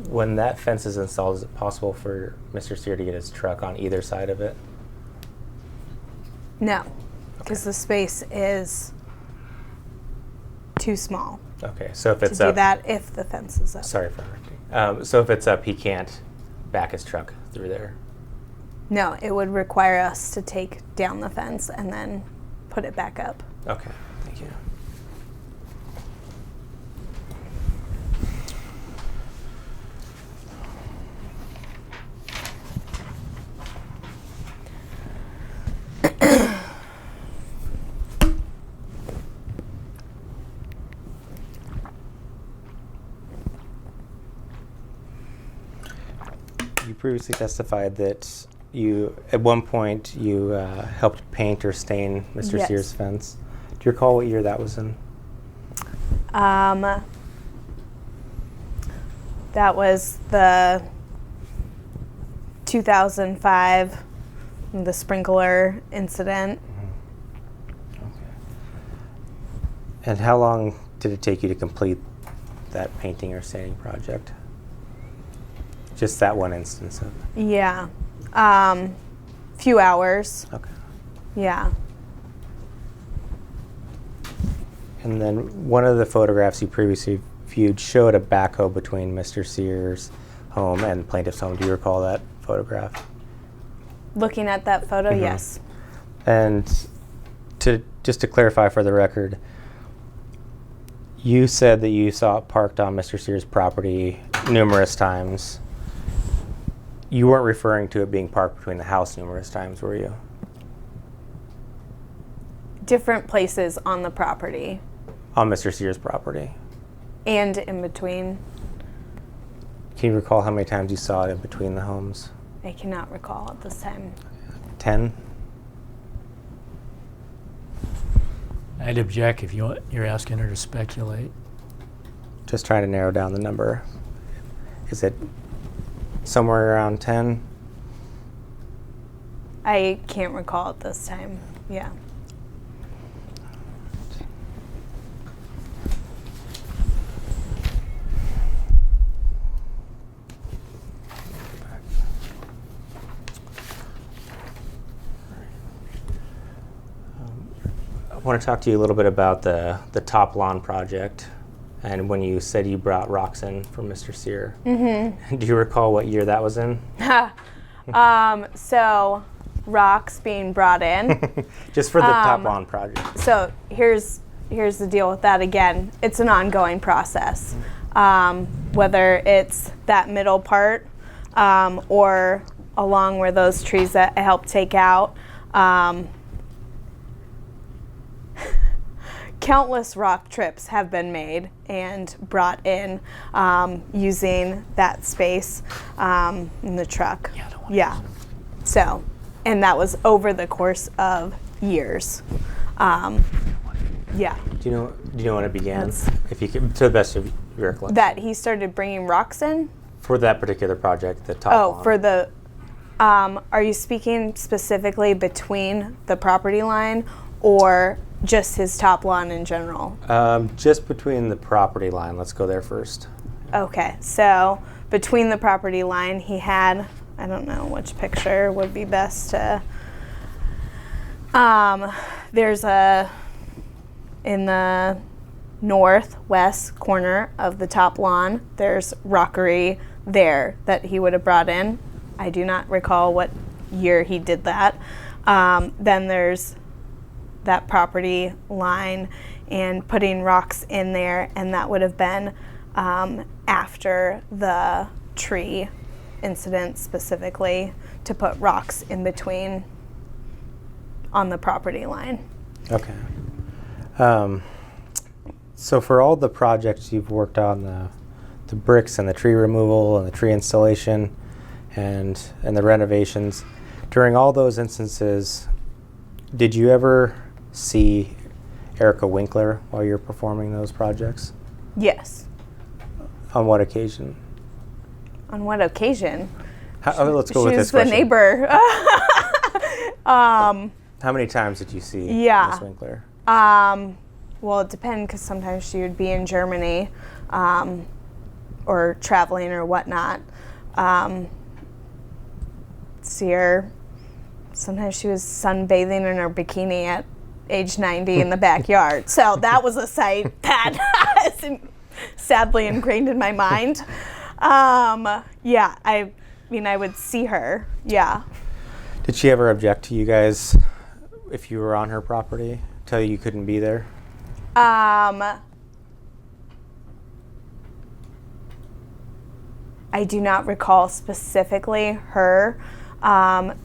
When that fence is installed, is it possible for Mr. Sear to get his truck on either side of it? No, because the space is too small Okay, so if it's to do up, that if the fence is up. sorry for interrupting. So if it's up, he can't back his truck through there. No, it would require us to take down the fence and then put it back up. Okay, thank you. You previously testified that you, at one point, you helped paint or stain Mr. Yes. Sear's fence. Do you recall what year that was in? That was the 2005, the sprinkler incident. Okay. And how long did it take you to complete that painting or staining project? Just that one instance of it? Yeah. Few hours. Okay. Yeah. And then one of the photographs you previously viewed showed a backhoe between Mr. Sear's home and plaintiff's home. Do you recall that photograph? Looking at that photo, Mhm. yes. And just to clarify for the record, you said that you saw it parked on Mr. Sear's property numerous times. You weren't referring to it being parked between the house numerous times, were you? Different places on the property On Mr. Sear's property. and in between. Can you recall how many times you saw it in between the homes? I cannot recall at this time. 10? I'd object if you're asking her to speculate. Just trying to narrow down the number. Is it somewhere around 10? I can't recall at this time. Yeah. I want to talk to you a little bit about the top lawn project and when you said you brought rocks in from Mr. Sear. Mm-hmm. Do you recall what year that was in? So rocks being brought in. Just for the top lawn project. So here's the deal with that again. It's an ongoing process. Whether it's that middle part or along where those trees that I helped take out. Countless rock trips have been made and brought in using that space in the truck. Yeah, I don't wanna Yeah. use So, and that was over the course of years. Yeah. Do you know when it began? That's- If you could, to the best of your recollection. That he started bringing rocks in? For that particular project, the top Oh, lawn. for the, are you speaking specifically between the property line or just his top lawn in general? Just between the property line. Let's go there first. Okay, so between the property line, he had, I don't know which picture would be best to, there's in the northwest corner of the top lawn, there's rockery there that he would have brought in. I do not recall what year he did that. Then there's that property line and putting rocks in there, and that would have been after the tree incident specifically to put rocks in between on the property line. Okay. So for all the projects you've worked on, the bricks and the tree removal and the tree installation and the renovations, during all those instances, did you ever see Erica Winkler while you're performing those projects? Yes. On what occasion? On what occasion? Let's go with She this was question. the neighbor. How many times did you see Miss Winkler? Well, it depends, because sometimes she would be in Germany or traveling or whatnot. See her. Sometimes she was sunbathing in her bikini at age 90 in the backyard. So that was a sight that is sadly ingrained in my mind. Yeah, I mean, I would see her. Yeah. Did she ever object to you guys if you were on her property? Tell you couldn't be there? I do not recall specifically her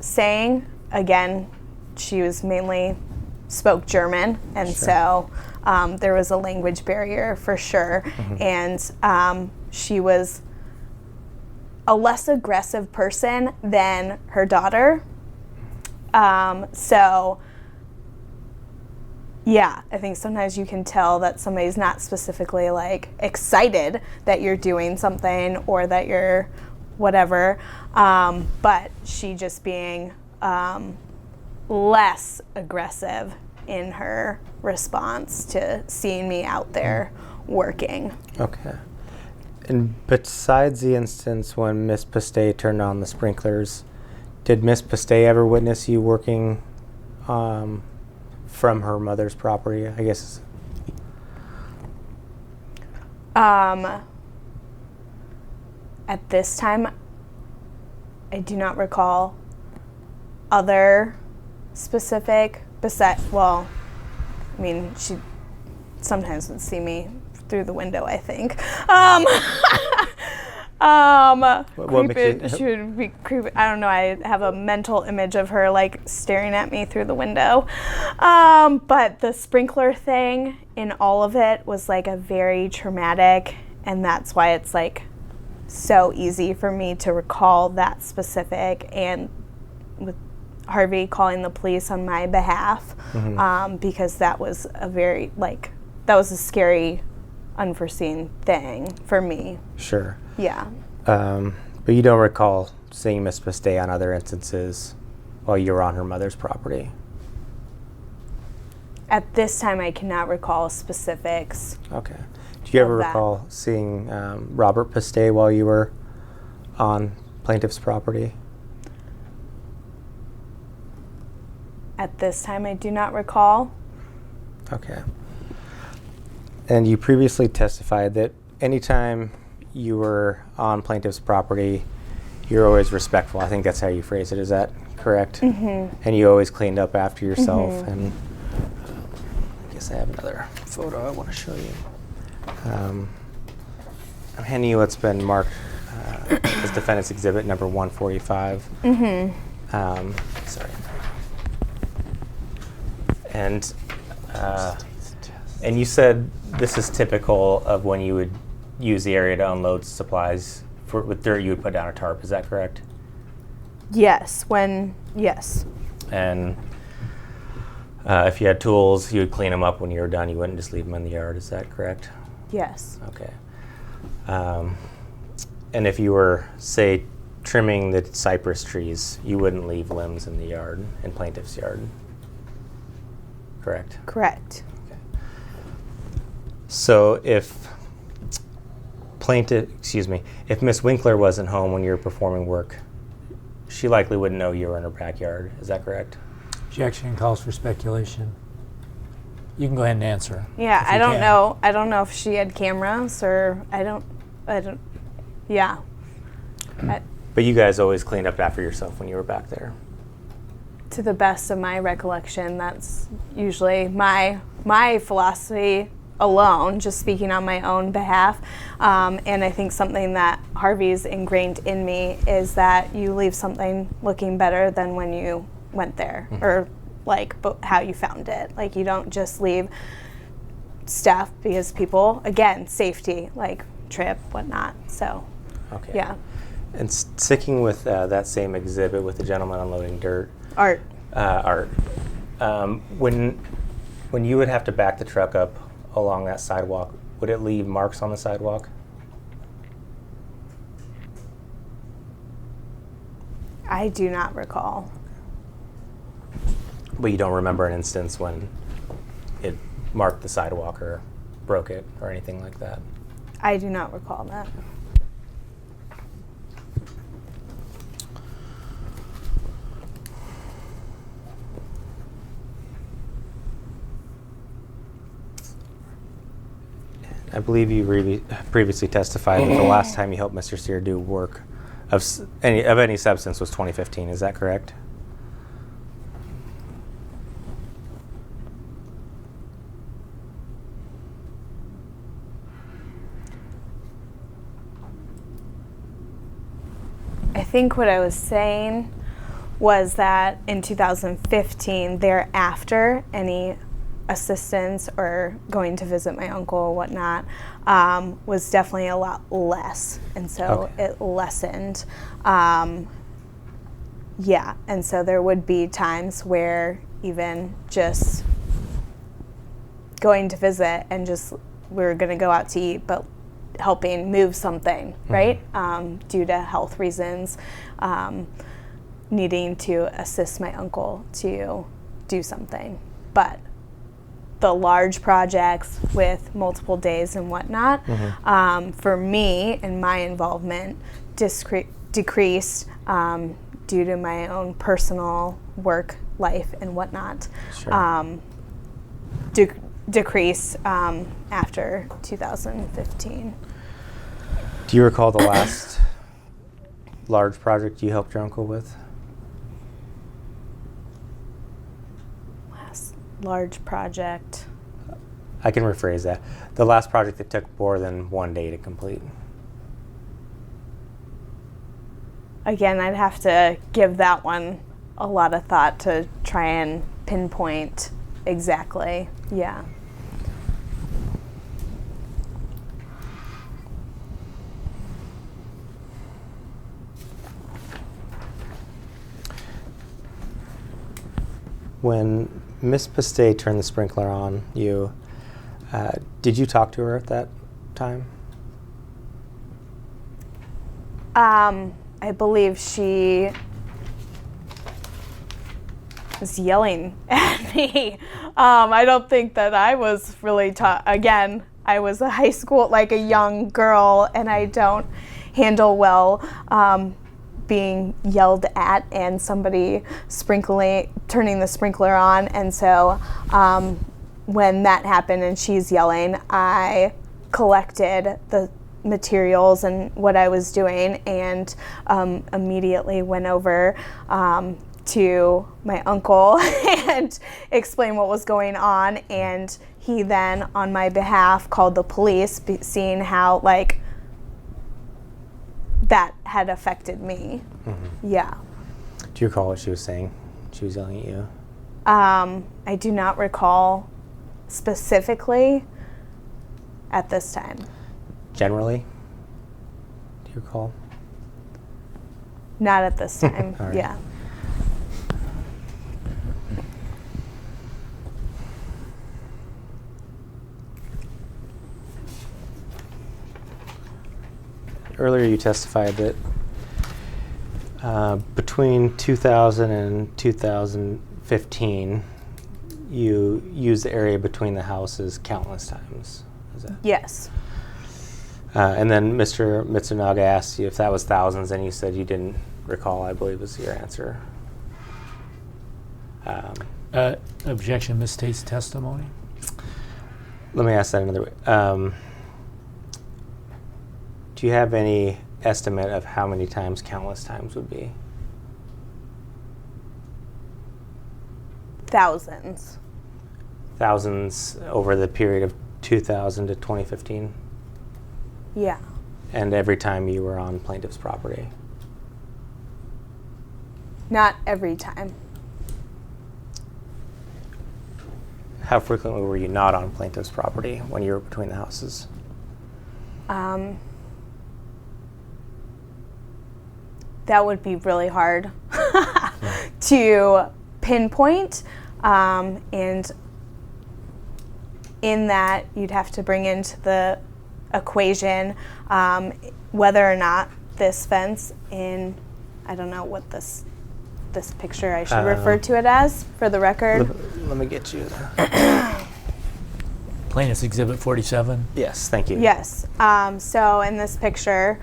saying. Again, she was mainly spoke German, and so there was a language barrier for sure. And she was a less aggressive person than her daughter. So yeah, I think sometimes you can tell that somebody's not specifically like excited that you're doing something or that you're whatever, but she just being less aggressive in her response to seeing me out there working. Okay. And besides the instance when Miss Pastay turned on the sprinklers, did Miss Pastay ever witness you working from her mother's property, I guess? At this time, I do not recall other specific, well, I mean, she sometimes would see me through the window, I think. She would be creepy. I don't know, I have a mental image of her like staring at me through the window. But the sprinkler thing in all of it was like a very traumatic, and that's why it's like so easy for me to recall that specific, and with Harvey calling the police on my behalf, because that was that was a scary, unforeseen thing for me. Sure. Yeah. But you don't recall seeing Miss Pastay on other instances while you were on her mother's property? At this time, I cannot recall specifics. Okay. Do you ever that. recall seeing Robert Pastay while you were on plaintiff's property? At this time, I do not recall. Okay. And you previously testified that anytime you were on plaintiff's property, you're always respectful. I think that's how you phrase it. Is that correct? Mm-hmm. And you always cleaned up after yourself. Mm-hmm. And I guess I have another photo I want to show you. I'm handing you what's been marked as defendant's exhibit number 145. Mm-hmm. Sorry. And you said this is typical of when you would use the area to unload supplies. With dirt, you would put down a tarp. Is that correct? Yes. Yes. And if you had tools, you would clean them up when you were done. You wouldn't just leave them in the yard. Is that correct? Yes. Okay. And if you were, say, trimming the cypress trees, you wouldn't leave limbs in the yard, in plaintiff's yard. Correct? Correct. Okay. So if Miss Winkler wasn't home when you were performing work, she likely wouldn't know you were in her backyard. Is that correct? Objection calls for speculation. You can go ahead and answer. Yeah, I don't know. I don't know if she had cameras or I don't. Yeah. But you guys always cleaned up after yourself when you were back there. To the best of my recollection, that's usually my philosophy alone, just speaking on my own behalf. And I think something that Harvey's ingrained in me is that you leave something looking better than when you went there, or like how you found it. Like, you don't just leave stuff because people, again, safety, like trip, whatnot. So, Okay. yeah. And sticking with that same exhibit with the gentleman unloading dirt, Art. Art, when you would have to back the truck up along that sidewalk, would it leave marks on the sidewalk? I do not recall. But you don't remember an instance when it marked the sidewalk or broke it or anything like that? I do not recall that. I believe you previously testified that the last time you helped Mr. Sear do work of any substance was 2015. Is that correct? I think what I was saying was that in 2015, thereafter, any assistance or going to visit my uncle or whatnot was definitely a lot less, and so Okay. it lessened. Yeah, and so there would be times where even just going to visit and just we were going to go out to eat, but helping move something, right? Due to health reasons, needing to assist my uncle to do something. But the large projects with multiple days and whatnot, for me and my involvement decreased due to my own personal work life and whatnot. Sure. Decrease after 2015. Do you recall the last large project you helped your uncle with? Last large project. I can rephrase that. The last project that took more than one day to complete. Again, I'd have to give that one a lot of thought to try and pinpoint exactly. Yeah. When Miss Pastay turned the sprinkler on, did you talk to her at that time? I believe she was yelling at me. I don't think that I was really again, I was a high school, like a young girl, and I don't handle well being yelled at and somebody turning the sprinkler on. And so when that happened and she's yelling, I collected the materials and what I was doing and immediately went over to my uncle and explained what was going on. And he then, on my behalf, called the police, seeing how that had affected me. Yeah. Do you recall what she was saying? She was yelling at you? I do not recall specifically at this time. Generally? Do you recall? Not at this time. All right. Yeah. Earlier you testified that between 2000 and 2015, you used the area between the houses countless times. Is that? Yes. And then Mr. Mitsunaga asked you if that was thousands, and you said you didn't recall, I believe was your answer. Objection, misstates testimony. Let me ask that another way. Do you have any estimate of how many times countless times would be? Thousands. Thousands over the period of 2000 to 2015? Yeah. And every time you were on plaintiff's property? Not every time. How frequently were you not on plaintiff's property when you were between the houses? That would be really hard to pinpoint, and in that you'd have to bring into the equation whether or not this fence in, I don't know what this picture I should refer to it as for the record. Let me get you. Plaintiff's Exhibit 47. Yes, thank you. Yes. So in this picture,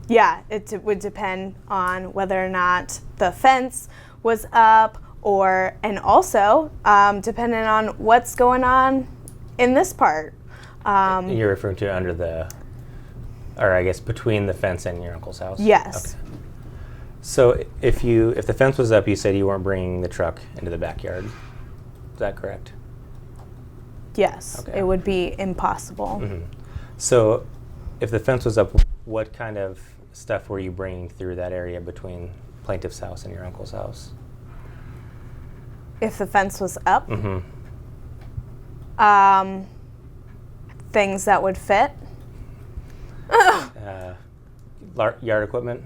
yeah, it would depend on whether or not the fence was up, and also depending on what's going on in this part. You're referring to under the, or I guess between the fence and your uncle's house? Yes. Okay. So if the fence was up, you said you weren't bringing the truck into the backyard. Is that correct? Yes, Okay. it would be impossible. Mm-hmm. So if the fence was up, what kind of stuff were you bringing through that area between plaintiff's house and your uncle's house? If the fence was up, Mm-hmm. things that would fit. Yard equipment?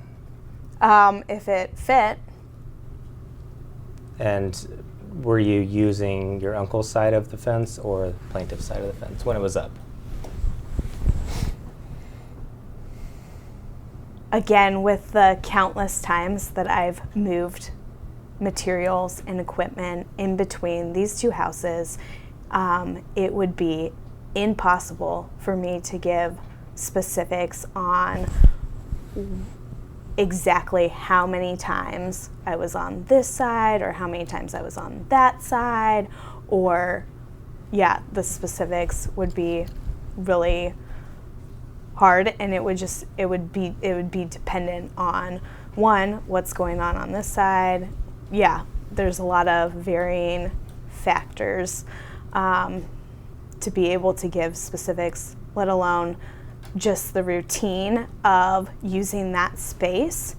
If it fit, And were you using your uncle's side of the fence or the plaintiff's side of the fence when it was up? again, with the countless times that I've moved materials and equipment in between these two houses, it would be impossible for me to give specifics on exactly how many times I was on this side or how many times I was on that side, or the specifics would be really hard, and it would be dependent on what's going on this side. There's a lot of varying factors to be able to give specifics, let alone just the routine of using that space.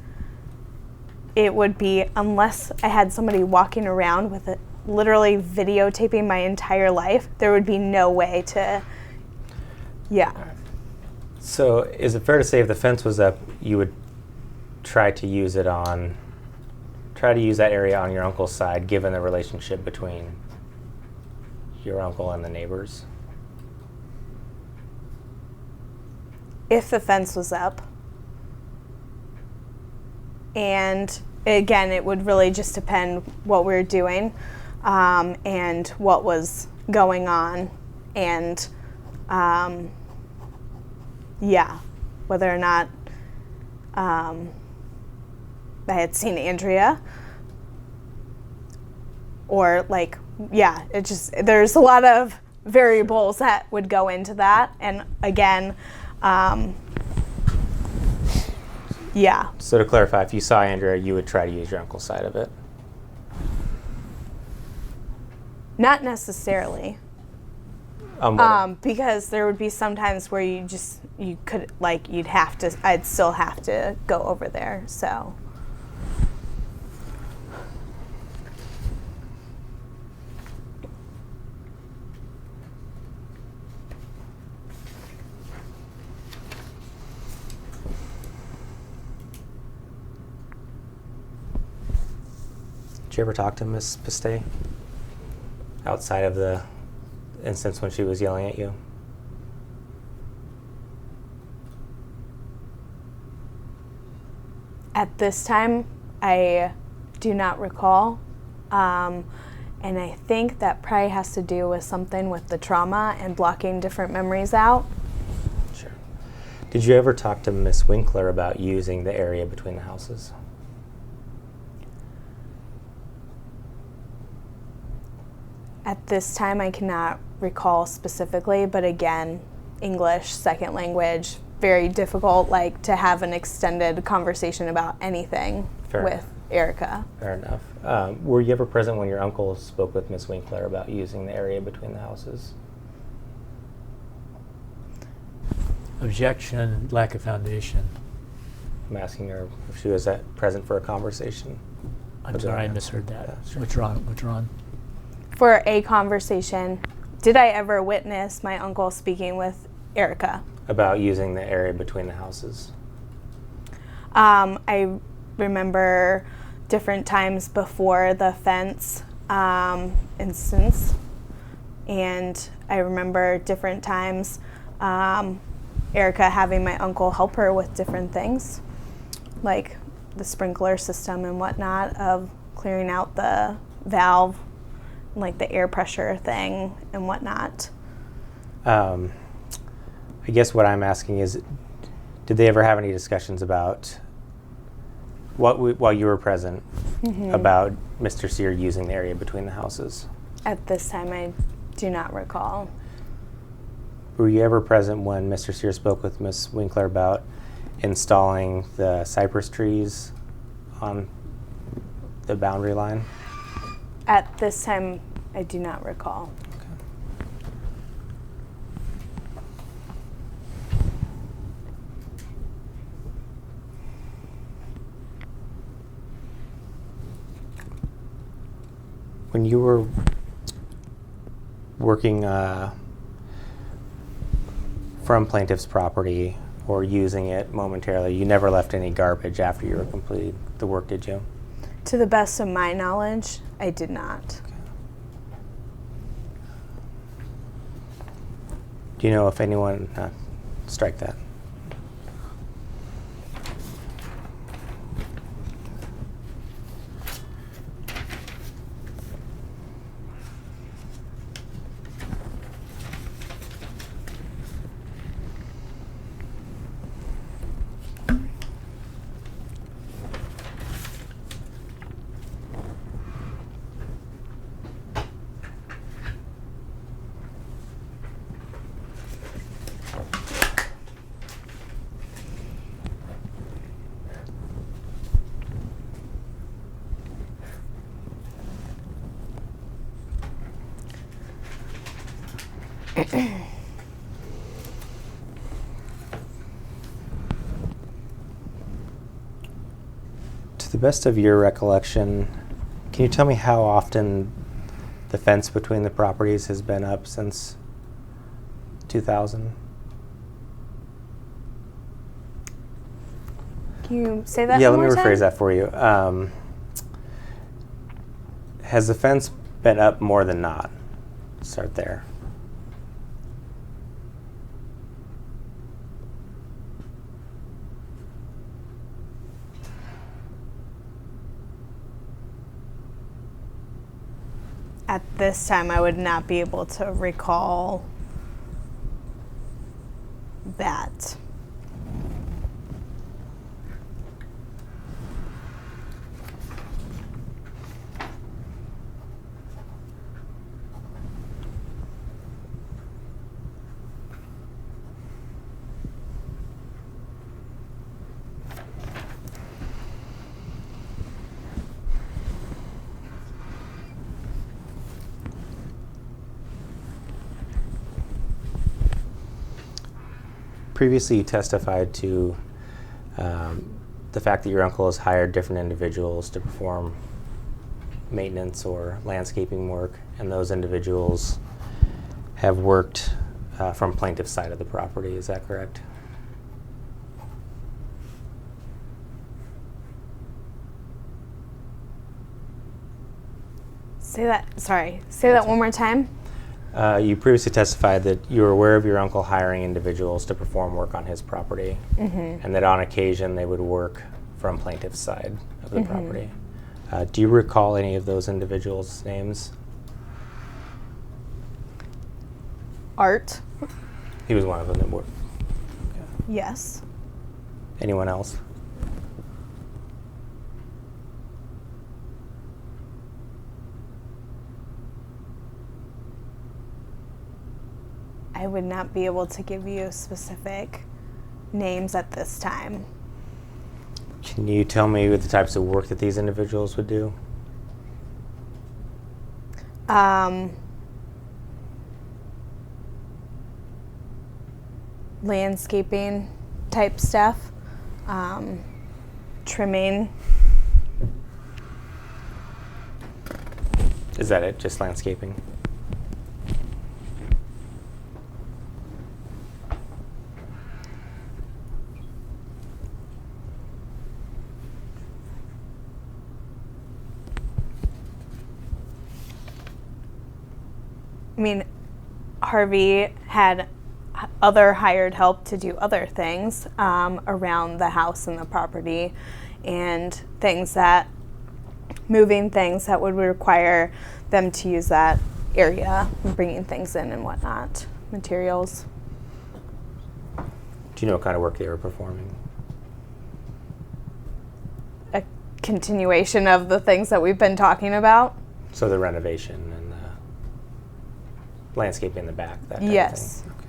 It would be, unless I had somebody walking around with it, literally videotaping my entire life, there would be no way to, So is it fair to say if the fence was up, you would try to use that area on your uncle's side, given the relationship between your uncle and the neighbors? If the fence was up. And again, it would really just depend what we were doing and what was going on, and whether or not I had seen Andrea, or there's a lot of variables that would go into that. And again, So to clarify, if you saw Andrea, you would try to use your uncle's side of it? Not necessarily. Because there would be some times where I'd still have to go over there, so. Did you ever talk to Miss Piste outside of the instance when she was yelling at you? At this time, I do not recall. And I think that probably has to do with something with the trauma and blocking different memories out. Sure. Did you ever talk to Miss Winkler about using the area between the houses? At this time, I cannot recall specifically, but again, English, second language, very difficult, to have an extended conversation about anything with Erica. Fair enough. Were you ever present when your uncle spoke with Miss Winkler about using the area between the houses? Objection, lack of foundation. I'm asking her if she was present for a conversation. I'm sorry, I misheard that. Yeah, sure. Withdrawn. For a conversation, did I ever witness my uncle speaking with Erica? About using the area between the houses. I remember different times before the fence instance, and I remember different times Erica having my uncle help her with different things, like the sprinkler system and whatnot, of clearing out the valve, like the air pressure thing and whatnot. I guess what I'm asking is, did they ever have any discussions about while you were present about Mr. Sear using the area between the houses? At this time, I do not recall. Were you ever present when Mr. Sear spoke with Ms. Winkler about installing the cypress trees on the boundary line? At this time, I do not recall. When you were working from plaintiff's property or using it momentarily, you never left any garbage after you were completed the work, did you? To the best of my knowledge, I did not. Do you know if anyone, strike that. To the best of your recollection, can you tell me how often the fence between the properties has been up since 2000? Can you say that Yeah, one let me more rephrase time? that for you. Has the fence been up more than not? Start there. At this time, I would not be able to recall that. Previously, you testified to the fact that your uncle has hired different individuals to perform maintenance or landscaping work, and those individuals have worked from plaintiff's side of the property. Is that correct? Say that one more time. You previously testified that you were aware of your uncle hiring individuals to perform work on his property, and that on occasion they would work from plaintiff's side of the property. Do you recall any of those individuals' names? Art. He was one of them that worked. Yes. Anyone else? I would not be able to give you specific names at this time. Can you tell me the types of work that these individuals would do? landscaping type stuff, trimming. Is that it? Just landscaping? I mean, Harvey had other hired help to do other things around the house and the property, and moving things that would require them to use that area, and bringing things in and whatnot, materials. Do you know what kind of work they were performing? A continuation of the things that we've been talking about. So the renovation and the landscaping in the back, that type Yes. of thing? Okay.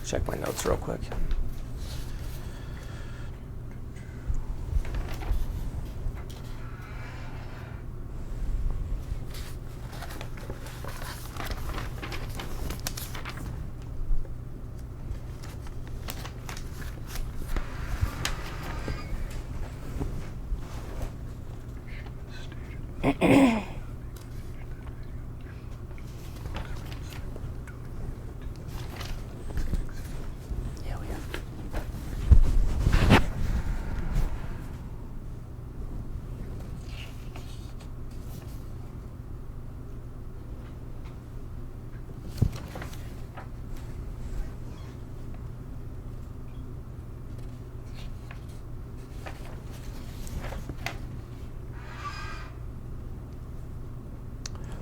Check my notes real quick. Yeah, we have.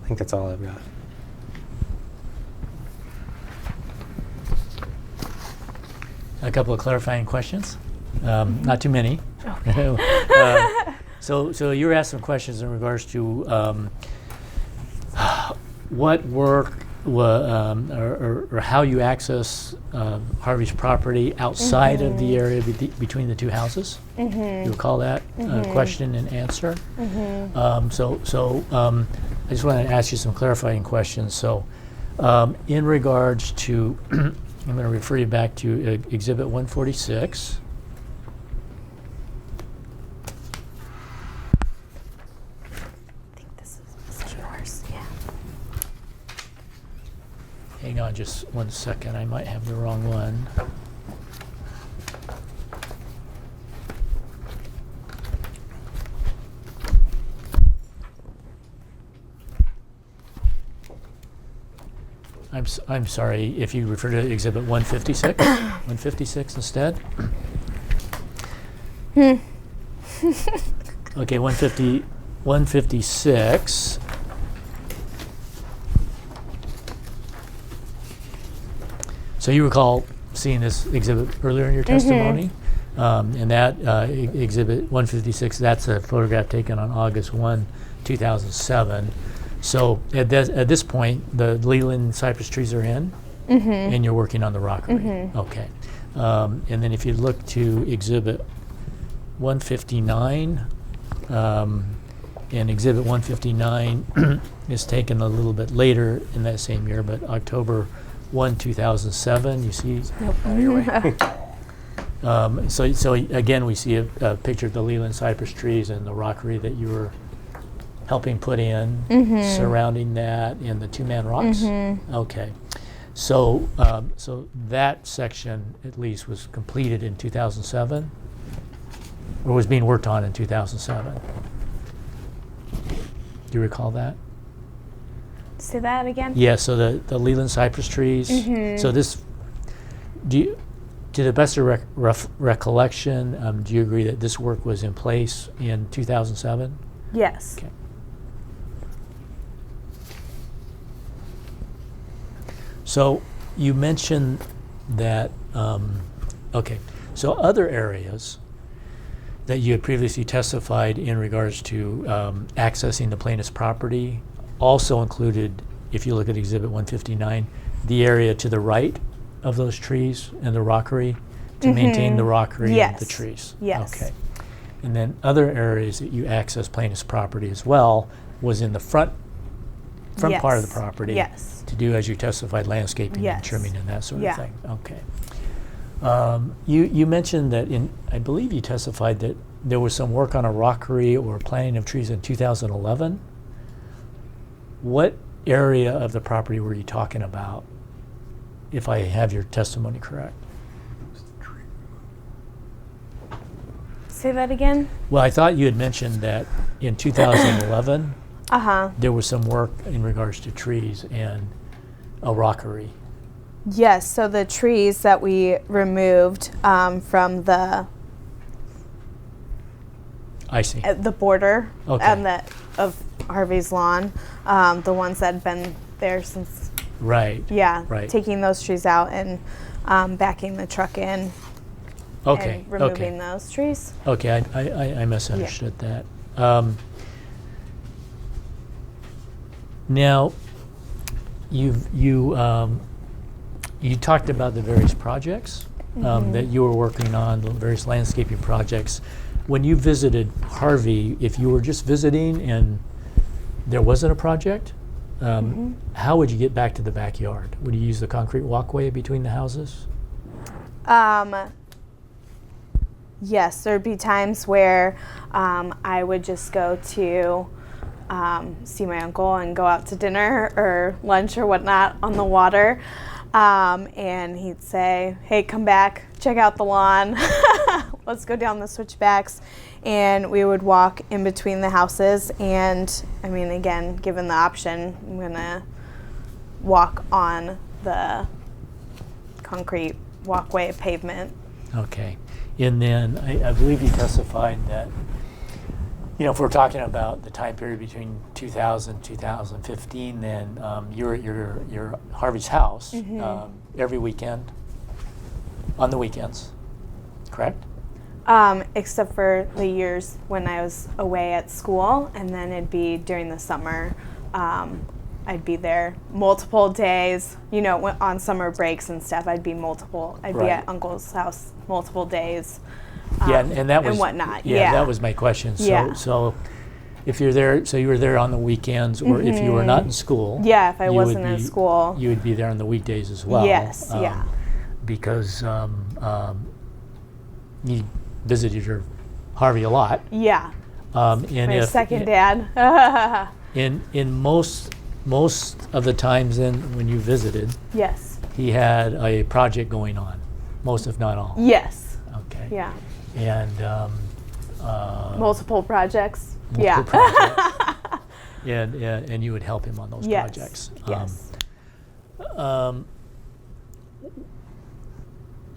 I think that's all I've got. A couple of clarifying questions, not too many. So you were asked some questions in regards to what work or how you access Harvey's property outside of the area between the two houses. You recall that question and answer? I just want to ask you some clarifying questions. So in regards to, I'm going to refer you back to Exhibit 146. I think this is yours. Yeah. Hang on just 1 second, I might have the wrong one. I'm sorry, if you refer to Exhibit 156, 156 instead? Okay, 156. So you recall seeing this exhibit earlier in your testimony? And that Exhibit 156, that's a photograph taken on August 1, 2007. So at this point, the Leland cypress trees are in, and you're working on the rockery. Okay. And then if you look to Exhibit 159, and Exhibit 159 is taken a little bit later in that same year, but October 1, 2007, you see? Nope. So again, we see a picture of the Leland cypress trees and the rockery that you were helping put in, surrounding that, and the two-man rocks? Okay. So so that section, at least, was completed in 2007? Or was being worked on in 2007? Do you recall that? Say that again? Yeah, so the Leland cypress trees. So this, to the best of recollection, do you agree that this work was in place in 2007? Yes. Okay. So you mentioned that, okay, so other areas that you had previously testified in regards to accessing the plaintiff's property also included, if you look at Exhibit 159, the area to the right of those trees and the rockery to maintain the rockery and the Yes. trees. Yes. Okay. And then other areas that you access plaintiff's property as well was in the front part of the Yes. property. Yes. To do, as you testified, landscaping and Yes. trimming and that sort Yeah. of thing. Okay. You mentioned that I believe you testified that there was some work on a rockery or planting of trees in 2011. What area of the property were you talking about, if I have your testimony correct? Say that again. Well, I thought you had mentioned that in 2011 there was some work in regards to trees and a rockery. Yes, so the trees that we removed from the I see. the border Okay. and of Harvey's lawn, the ones that had been there since, Right. yeah, Right. taking those trees out and backing the truck in Okay. and removing Okay. those trees. Okay, I misunderstood that. Now, you talked about the various projects that you were working on, the various landscaping projects. When you visited Harvey, if you were just visiting and there wasn't a project, how would you get back to the backyard? Would you use the concrete walkway between the houses? Yes, there'd be times where I would just go to see my uncle and go out to dinner or lunch or whatnot on the water. And he'd say, hey, come back, check out the lawn. Let's go down the switchbacks. And we would walk in between the houses. And I mean, again, given the option, I'm going to walk on the concrete walkway pavement. Okay. And then I believe you testified that, if we're talking about the time period between 2000 2015, then you're at your Harvey's house every weekend, on the weekends, correct? Except for the years when I was away at school, and then it'd be during the summer. I'd be there multiple days, on summer breaks and stuff. I'd be Right. at Uncle's house multiple days. Yeah, and that was and whatnot. Yeah, that was my question. So, Yeah. so if you're there, so you were there on the weekends, or if you were not in school. Yeah, if I you wasn't would in be- school. you would be there on the weekdays as well. Yes, yeah. Because you visited your Harvey a lot. Yeah, And my if second dad. in most of the times then when you visited, Yes. he had a project going on, most if not all. Yes. Okay. Yeah. And Multiple projects. multiple projects. And you would help him on those Yes. projects. Yes.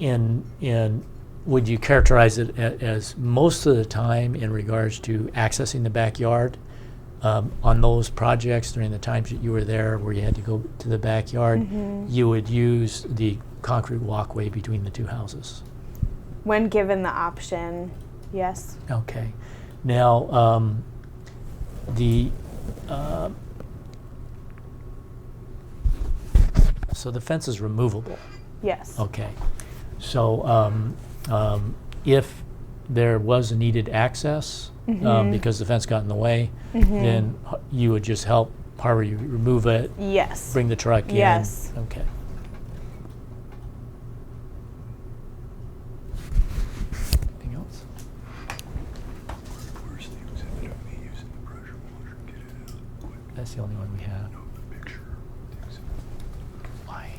And would you characterize it as most of the time in regards to accessing the backyard on those projects during the times that you were there where you had to go to the backyard, you would use the concrete walkway between the two houses? When given the option, yes. Okay. Now, so the fence is removable. Yes. Okay. So if there was a needed access because the fence got in the way, then you would just help Harvey remove it, Yes. bring the truck in? Yes. Okay. Anything else? Where's the exhibit of me using the pressure washer? Get it out quick. That's the only one we have. No, the picture. The exhibit. Why?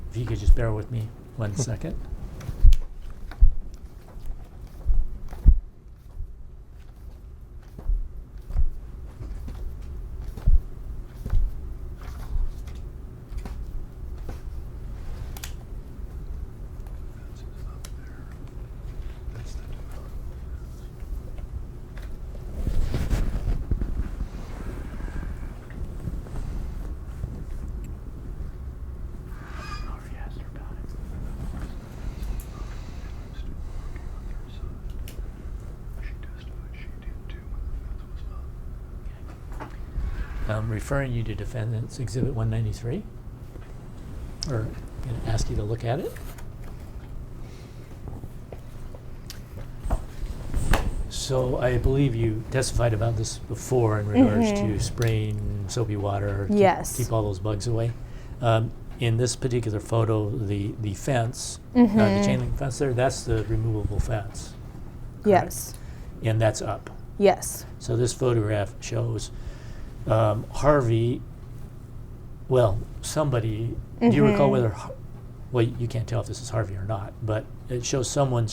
If you could just bear with me 1 second. Fence is up there. I'm referring you to Defendant's Exhibit 193, or going to ask you to look at it. So I believe you testified about this before in regards to spraying soapy water. Yes. Keep all those bugs away. In this particular photo, the fence, the chain link fence there, that's the removable fence. Yes. And that's up. Yes. So this photograph shows Harvey, well, somebody, do you recall whether, well, you can't tell if this is Harvey or not, but it shows someone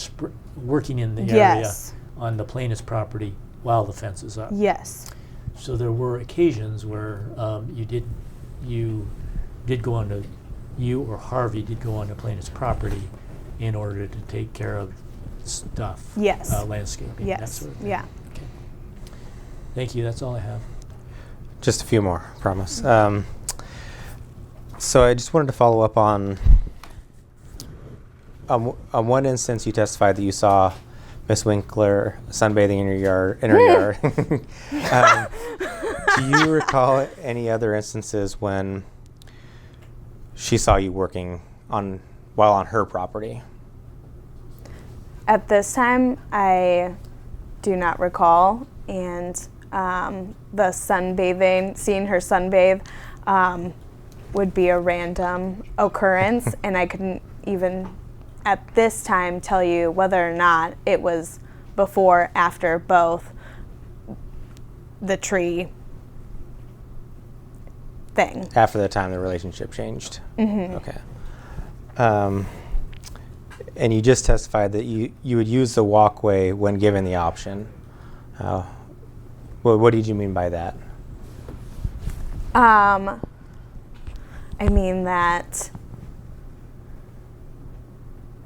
working in the area Yes. on the plaintiff's property while the fence is up. Yes. So there were occasions where you did go onto, you or Harvey did go onto plaintiff's property in order to take care of stuff. Yes. Landscaping, that Yes. sort of thing. Yeah. Okay. Thank you, that's all I have. Just a few more, promise. So I just wanted to follow up on one instance you testified that you saw Miss Winkler sunbathing in her yard. Do you recall any other instances when she saw you working while on her property? At this time, I do not recall, and the sunbathing, seeing her sunbathe, would be a random occurrence, and I couldn't even at this time tell you whether or not it was before, after, both the tree thing. After the time the relationship changed? Okay. And you just testified that you would use the walkway when given the option. Well, what did you mean by that? I mean that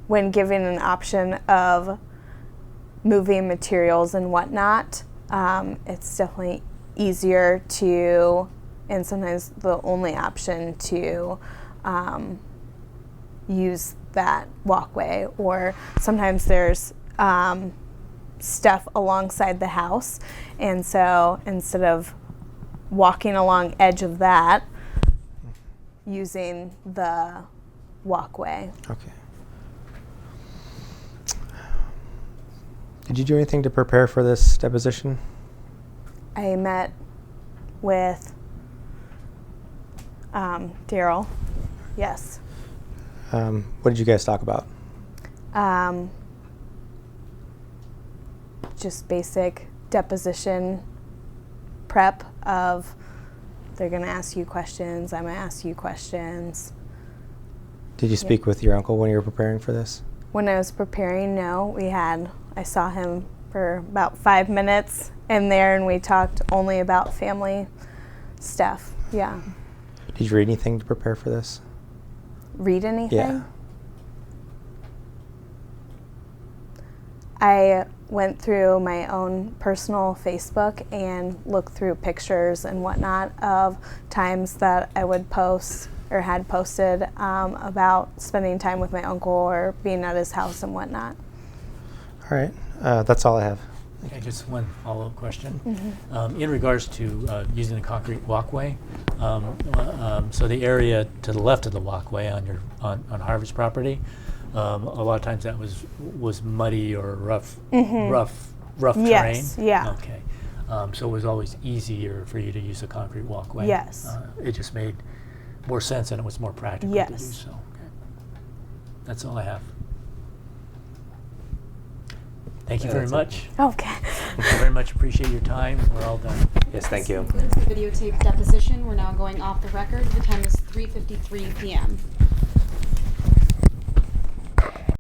when given an option of moving materials and whatnot, it's definitely easier to, and sometimes the only option to use that walkway. Or sometimes there's stuff alongside the house, and so instead of walking along edge of that, using the walkway. Okay. Did you do anything to prepare for this deposition? I met with Daryl. Yes. What did you guys talk about? Just basic deposition prep of, they're going to ask you questions, I'm going to ask you questions. Did you speak with your uncle when you were preparing for this? When I was preparing, no. I saw him for about 5 minutes in there, and we talked only about family stuff. Yeah. Did you read anything to prepare for this? Read anything? Yeah. I went through my own personal Facebook and looked through pictures and whatnot of times that I would post or had posted about spending time with my uncle or being at his house and whatnot. All right. That's all I have. Okay, just one follow-up question. In regards to using the concrete walkway, so the area to the left of the walkway on Harvey's property, a lot of times that was muddy or rough terrain. Yes, yeah. Okay, so it was always easier for you to use a concrete walkway. Yes. It just made more sense and it was more practical to do Yes. so. Okay. That's all I have. Thank you very That's it. much. Okay. I very much appreciate your time. We're all done. Yes, thank This you. concludes the videotape deposition. We're now going off the record. The time is 3:53 p.m.